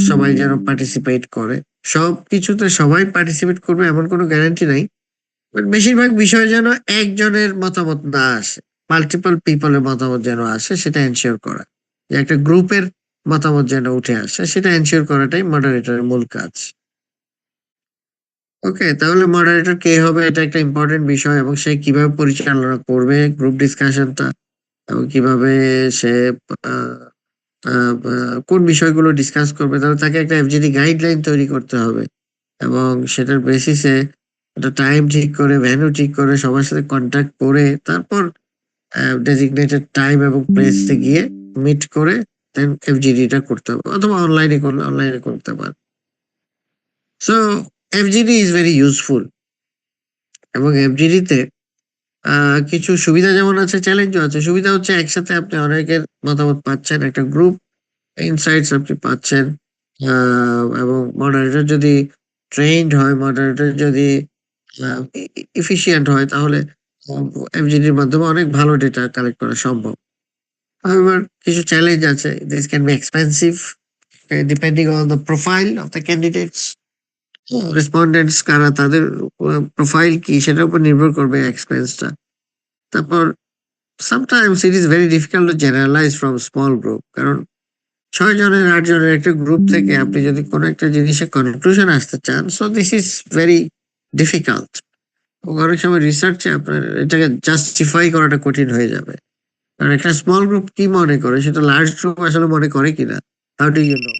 সবাই যেন পার্টিসিপেট করে। সব কিছুতে সবাই পার্টিসিপেট করবে এমন কোনো গ্যারান্টি নাই, বাট বেশিরভাগ বিষয় যেন একজনের মতামত না আসে, মাল্টিপল পিপলের মতামত যেন আসে, সেটা এনশিওর করা, যে একটা গ্রুপের মতামত যেন উঠে আসে, সেটা এনশিওর করাটাই মডারেটরের মূল কাজ। ওকে, তাহলে মডারেটর কে হবে এটা একটা ইম্পর্টেন্ট বিষয়, এবং সে কিভাবে পরিচালনা করবে গ্রুপ ডিসকাশনটা, এবং কিভাবে সে কোন বিষয়গুলো ডিসকাস করবে। তাহলে তাকে একটা এফজিডি গাইডলাইন তৈরি করতে হবে, এবং সেটার বেসিসে একটা টাইম ঠিক করে, ভেন্যু ঠিক করে, সবার সাথে কন্ট্যাক্ট করে, তারপর ডেজিগনেটেড টাইম এবং প্লেসে গিয়ে মিট করে দেন এফজিডিটা করতে হবে, অথবা অনলাইনে করলে অনলাইনে করতে পারে। So FGD is very useful, এবং এফজিডিতে কিছু সুবিধা যেমন আছে, চ্যালেঞ্জও আছে। সুবিধা হচ্ছে একসাথে আপনি অনেকের মতামত পাচ্ছেন, একটা গ্রুপ ইনসাইটস আপনি পাচ্ছেন, এবং মডারেটর যদি ট্রেন্ড হয়, মডারেটর যদি এফিশিয়েন্ট হয়, তাহলে এফজিডির মাধ্যমে অনেক ভালো ডেটা কালেক্ট করা সম্ভব। However, কিছু চ্যালেঞ্জ আছে। This can be expensive depending on the profile of the candidates. Respondents কারা, তাদের প্রোফাইল কি, সেটার উপর নির্ভর করবে এক্সপেন্সটা। তারপর sometimes it is very difficult to generalize from small group, কারণ 6 জনের 8 জনের একটা গ্রুপ থেকে আপনি যদি কোনো একটা জিনিসের কনক্লুশন আসতে চান, so this is very difficult. অনেক সময় রিসার্চে আপনার এটাকে জাস্টিফাই করাটা কঠিন হয়ে যাবে, কারণ একটা স্মল গ্রুপ কি মনে করে সেটা লার্জ গ্রুপ আসলে মনে করে কিনা, how do you know?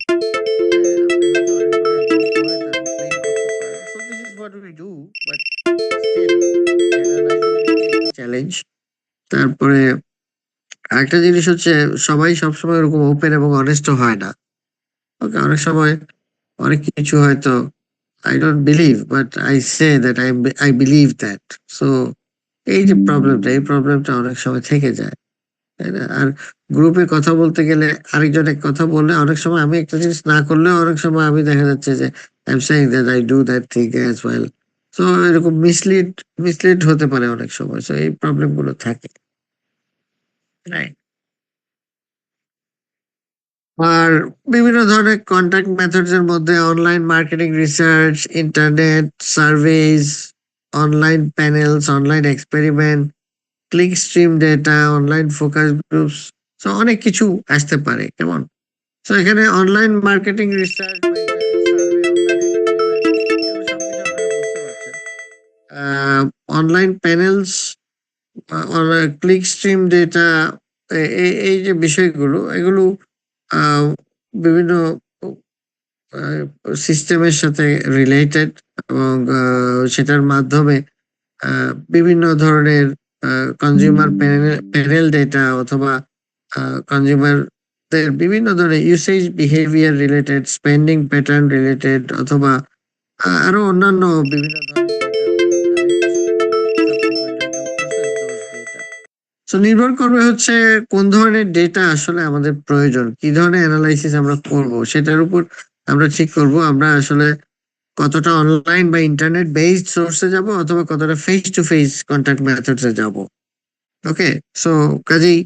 Challenge. তারপরে আরেকটা জিনিস হচ্ছে, সবাই সবসময় ওরকম ওপেন এবং অনেস্ট হয় না। ওকে, অনেক সময় অনেক কিছু হয়তো I don't believe, but I say that I believe that. So এই যে প্রবলেমটা, এই প্রবলেমটা অনেক সময় থেকে যায়, তাই না? আর গ্রুপে কথা বলতে গেলে আরেকজন এক কথা বললে, অনেক সময় আমি একটা জিনিস না করলেও অনেক সময় আমি দেখা যাচ্ছে যে I am saying that I do that thing as well. So এরকম মিসলিড হতে পারে অনেক সময়। সো এই প্রবলেম গুলো থাকে, রাইট? আর বিভিন্ন ধরনের কন্টাক্ট মেথডস এর মধ্যে online marketing research, internet surveys, online panels, online experiment, click stream data, online focus groups, so অনেক কিছু আসতে পারে। কেমন? সো এখানে online marketing research, online panels, click stream data, এই যে বিষয়গুলো, এগুলো বিভিন্ন সিস্টেমের সাথে রিলেটেড, এবং সেটার মাধ্যমে বিভিন্ন ধরনের কনজিউমার প্যানেল ডেটা, অথবা কনজিউমারদের বিভিন্ন ধরনের usage behaviour related, spending pattern related, অথবা আরো অন্যান্য বিভিন্ন ধরনের তো নির্ভর করবে হচ্ছে কোন ধরনের ডেটা আসলে আমাদের প্রয়োজন, কি ধরনের অ্যানালাইসিস আমরা করব, সেটার উপর আমরা ঠিক করব আমরা আসলে কতটা অনলাইন বা ইন্টারনেট বেসড সোর্সে যাব, অথবা কতটা ফেস টু ফেস কন্টাক্ট মেথডসে যাব। ওকে, সো কাজেই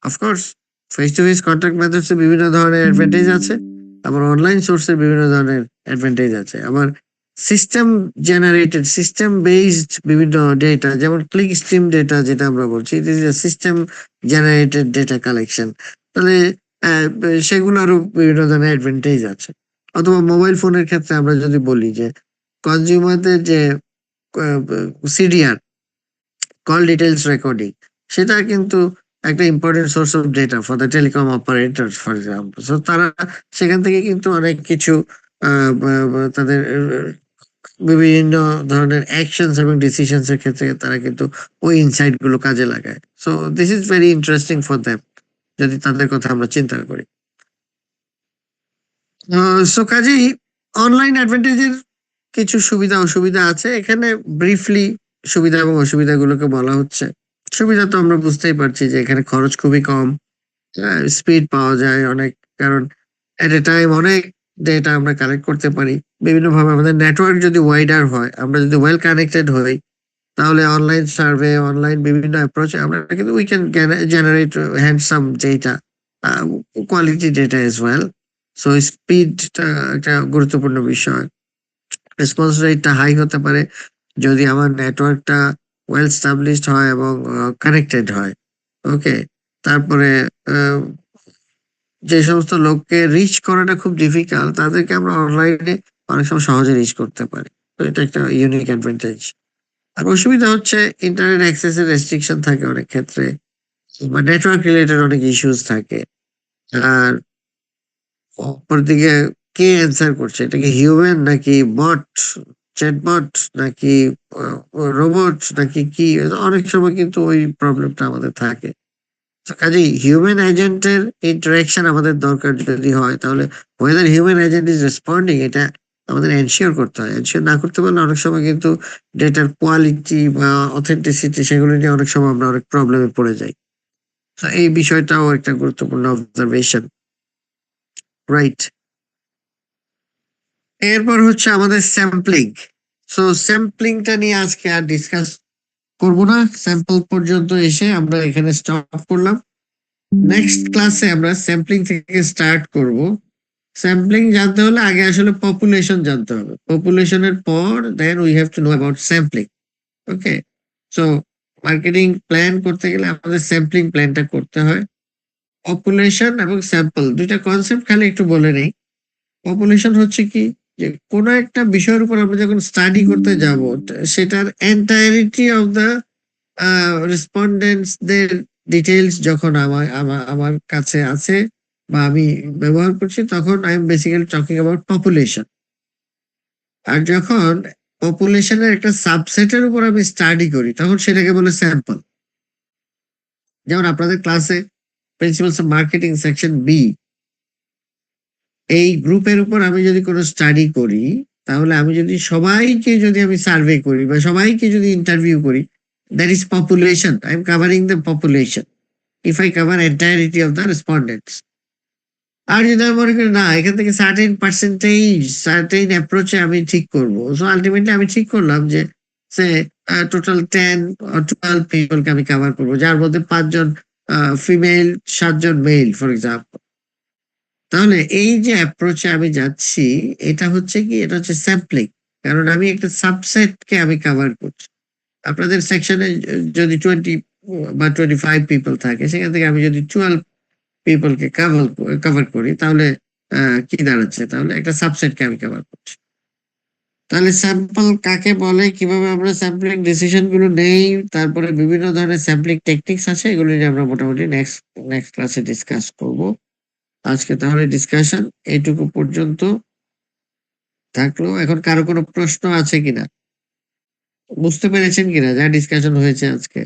of course face to face contact মেথডসে বিভিন্ন ধরনের অ্যাডভান্টেজ আছে, আবার অনলাইন সোর্সের বিভিন্ন ধরনের অ্যাডভান্টেজ আছে। আবার সিস্টেম জেনারেটেড, সিস্টেম বেসড বিভিন্ন ডেটা, যেমন ক্লিক স্ট্রিম ডেটা যেটা আমরা বলছি, it is a system generated data collection, তাহলে সেগুলোরও বিভিন্ন ধরনের অ্যাডভান্টেজ আছে। অথবা মোবাইল ফোনের ক্ষেত্রে আমরা যদি বলি যে কনজিউমারদের যে সিডিআর, কল ডিটেলস রেকর্ডিং, সেটা কিন্তু একটা important source of data for the telecom operator for example. So তারা সেখান থেকে কিন্তু অনেক কিছু তাদের বিভিন্ন ধরনের অ্যাকশনস এবং ডিসিশনস এর ক্ষেত্রে তারা কিন্তু ওই ইনসাইট গুলো কাজে লাগায়। So this is very interesting for them, যদি তাদের কথা আমরা চিন্তা করি। সো কাজেই অনলাইন অ্যাডভান্টেজের কিছু সুবিধা অসুবিধা আছে। এখানে ব্রিফলি সুবিধা এবং অসুবিধাগুলোকে বলা হচ্ছে। সুবিধা তো আমরা বুঝতেই পারছি যে এখানে খরচ খুবই কম, স্পিড পাওয়া যায় অনেক, কারণ এট এ টাইম অনেক ডেটা আমরা কালেক্ট করতে পারি বিভিন্নভাবে। আমাদের নেটওয়ার্ক যদি ওয়াইডার হয়, আমরা যদি ওয়েল কানেক্টেড হই, তাহলে অনলাইন সার্ভে, অনলাইন বিভিন্ন অ্যাপ্রোচে আমরা কিন্তু we can generate handsome data, quality data as well. So স্পিডটা একটা গুরুত্বপূর্ণ বিষয়। রেসপন্স রেটটা হাই হতে পারে যদি আমার নেটওয়ার্কটা ওয়েল স্টাবলিশড হয় এবং কানেক্টেড হয়। ওকে, তারপরে যে সমস্ত লোককে রিচ করাটা খুব ডিফিকাল্ট, তাদেরকে আমরা অনলাইনে অনেক সময় সহজে রিচ করতে পারি। তো এটা একটা ইউনিক অ্যাডভান্টেজ। আর অসুবিধা হচ্ছে ইন্টারনেট অ্যাক্সেসের রেস্ট্রিকশন থাকে অনেক ক্ষেত্রে, বা নেটওয়ার্ক রিলেটেড অনেক ইস্যুস থাকে। আর অপরদিকে কে অ্যান্সার করছে, এটা কি হিউম্যান নাকি বট, চ্যাটবট নাকি রোবট নাকি কি, অনেক সময় কিন্তু ওই প্রবলেমটা আমাদের থাকে। তো কাজেই হিউম্যান এজেন্টের ইন্টারাকশন আমাদের দরকার যদি হয়, তাহলে weather human agent is responding, এটা আমাদের এনশিওর করতে হয়। এনশিওর না করতে পারলে অনেক সময় কিন্তু ডেটার কোয়ালিটি বা অথেন্টিসিটি সেগুলো নিয়ে অনেক সময় আমরা অনেক প্রবলেমে পড়ে যাই। তো এই বিষয়টাও একটা গুরুত্বপূর্ণ অবজারভেশন, রাইট? এরপর হচ্ছে আমাদের স্যাম্পলিং। সো স্যাম্পলিংটা নিয়ে আজকে আর ডিসকাস করবো না। স্যাম্পল পর্যন্ত এসে আমরা এখানে স্টপ করলাম। নেক্সট ক্লাসে আমরা স্যাম্পলিং থেকে স্টার্ট করব। স্যাম্পলিং জানতে হলে আগে আসলে পপুলেশন জানতে হবে, পপুলেশনের পর then we have to know about sampling. Okay, so marketing plan করতে গেলে আমাদের স্যাম্পলিং প্ল্যানটা করতে হয়। পপুলেশন এবং স্যাম্পল দুইটা কনসেপ্ট খালি একটু বলে নেই। পপুলেশন হচ্ছে কি, যে কোনো একটা বিষয়ের উপর আমরা যখন স্টাডি করতে যাব, সেটার এন্টায়ারিটি অফ দ্য রেসপন্ডেন্টসদের ডিটেলস যখন আমার কাছে আছে বা আমি ব্যবহার করছি, তখন I am basically talking about population. আর যখন পপুলেশনের একটা সাবসেটের উপর আমি স্টাডি করি, তখন সেটাকে বলে স্যাম্পল। যেমন আপনাদের ক্লাসে principles of marketing section B, এই গ্রুপের উপর আমি যদি কোনো স্টাডি করি, তাহলে আমি যদি সবাইকে যদি আমি সার্ভে করি বা সবাইকে যদি ইন্টারভিউ করি, that is population. I am covering the population if I cover entirety of the respondents. আর যদি আমি মনে করি না, এখান থেকে সার্টেন পার্সেন্টেজ সার্টেন অ্যাপ্রোচে আমি ঠিক করবো, সো আলটিমেটলি আমি ঠিক করলাম যে সে টোটাল 10 or 12 পিপলকে আমি কভার করবো, যার মধ্যে 5 জন ফিমেল, 7 জন মেল ফর এক্সাম্পল। তাহলে এই যে অ্যাপ্রোচে আমি যাচ্ছি, এটা হচ্ছে কি, এটা হচ্ছে স্যাম্পলিং, কারণ আমি একটা সাবসেটকে আমি কভার করছি। আপনাদের সেকশনে যদি 20 বা 25 পিপল থাকে, সেখান থেকে আমি যদি 12 পিপলকে কভার করি, তাহলে কি দাঁড়াচ্ছে, তাহলে একটা সাবসেটকে আমি কভার করছি। তাহলে স্যাম্পল কাকে বলে, কিভাবে আমরা স্যাম্পলিং ডিসিশন গুলো নেই, তারপরে বিভিন্ন ধরনের স্যাম্পলিং টেকনিক্স আছে, এগুলো নিয়ে আমরা মোটামুটি নেক্সট ক্লাসে ডিসকাস করব। আজকে তাহলে ডিসকাশন এইটুকু পর্যন্ত থাকলো। এখন কারো কোনো প্রশ্ন আছে কিনা, বুঝতে পেরেছেন কিনা যা ডিসকাশন হয়েছে আজকে?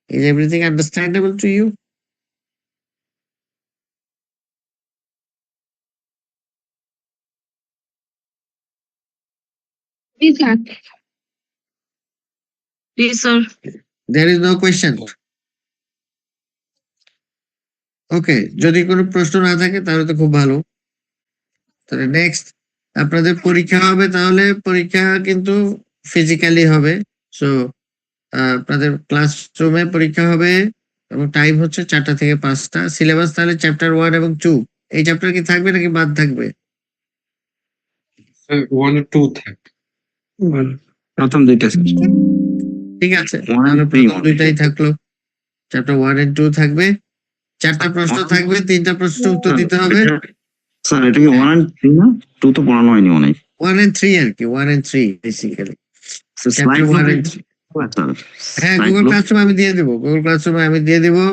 Is everything understandable to you? জি sir. Yes, sir. There is no question. Okay, যদি কোনো প্রশ্ন না থাকে তাহলে তো খুব ভালো। তাহলে নেক্সট আপনাদের পরীক্ষা হবে, তাহলে পরীক্ষা কিন্তু ফিজিক্যালি হবে। সো আপনাদের ক্লাসরুমে পরীক্ষা হবে এবং টাইম হচ্ছে 4টা থেকে 5টা। সিলেবাস তাহলে চ্যাপ্টার 1 এবং 2, এই চ্যাপ্টার কি থাকবে নাকি বাদ থাকবে? 1 আর 2 থাকবে। প্রথম দুইটা ঠিক আছে, 1 and তাহলে 3 প্রথম দুইটাই থাকলো। চ্যাপ্টার 1 and 2 থাকবে, 4টা প্রশ্ন থাকবে, 3টা প্রশ্ন উত্তর দিতে হবে। স্যার এটা কি 1 and 3 না? 2 তো পড়ানো হয়নি মনে হয়। 1 and 3 আর কি, 1 and 3 basically. Sir chapter 1 and 3 হ্যাঁ, গুগল ক্লাসরুমে আমি দিয়ে দেবো, গুগল ক্লাসরুমে আমি দিয়ে দেবো।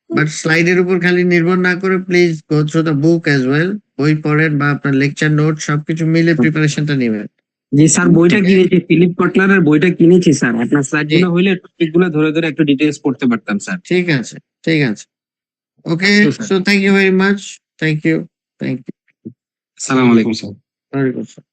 বাট স্লাইডের উপর খালি নির্ভর না করে please go through the book as well. বই পড়েন বা আপনার লেকচার নোট সবকিছু মিলে প্রিপারেশনটা নেবেন। জি স্যার, বইটা কিনেছি, ফিলিপ কটলারের বইটা কিনেছি স্যার। আপনার স্লাইডগুলো হইলে টপিকগুলো ধরে ধরে একটু ডিটেইলস পড়তে পারতাম স্যার। ঠিক আছে, ঠিক আছে। Okay, so thank you very much. Thank you. আসসালামু আলাইকুম স্যার। ওয়ালাইকুম আসসালাম।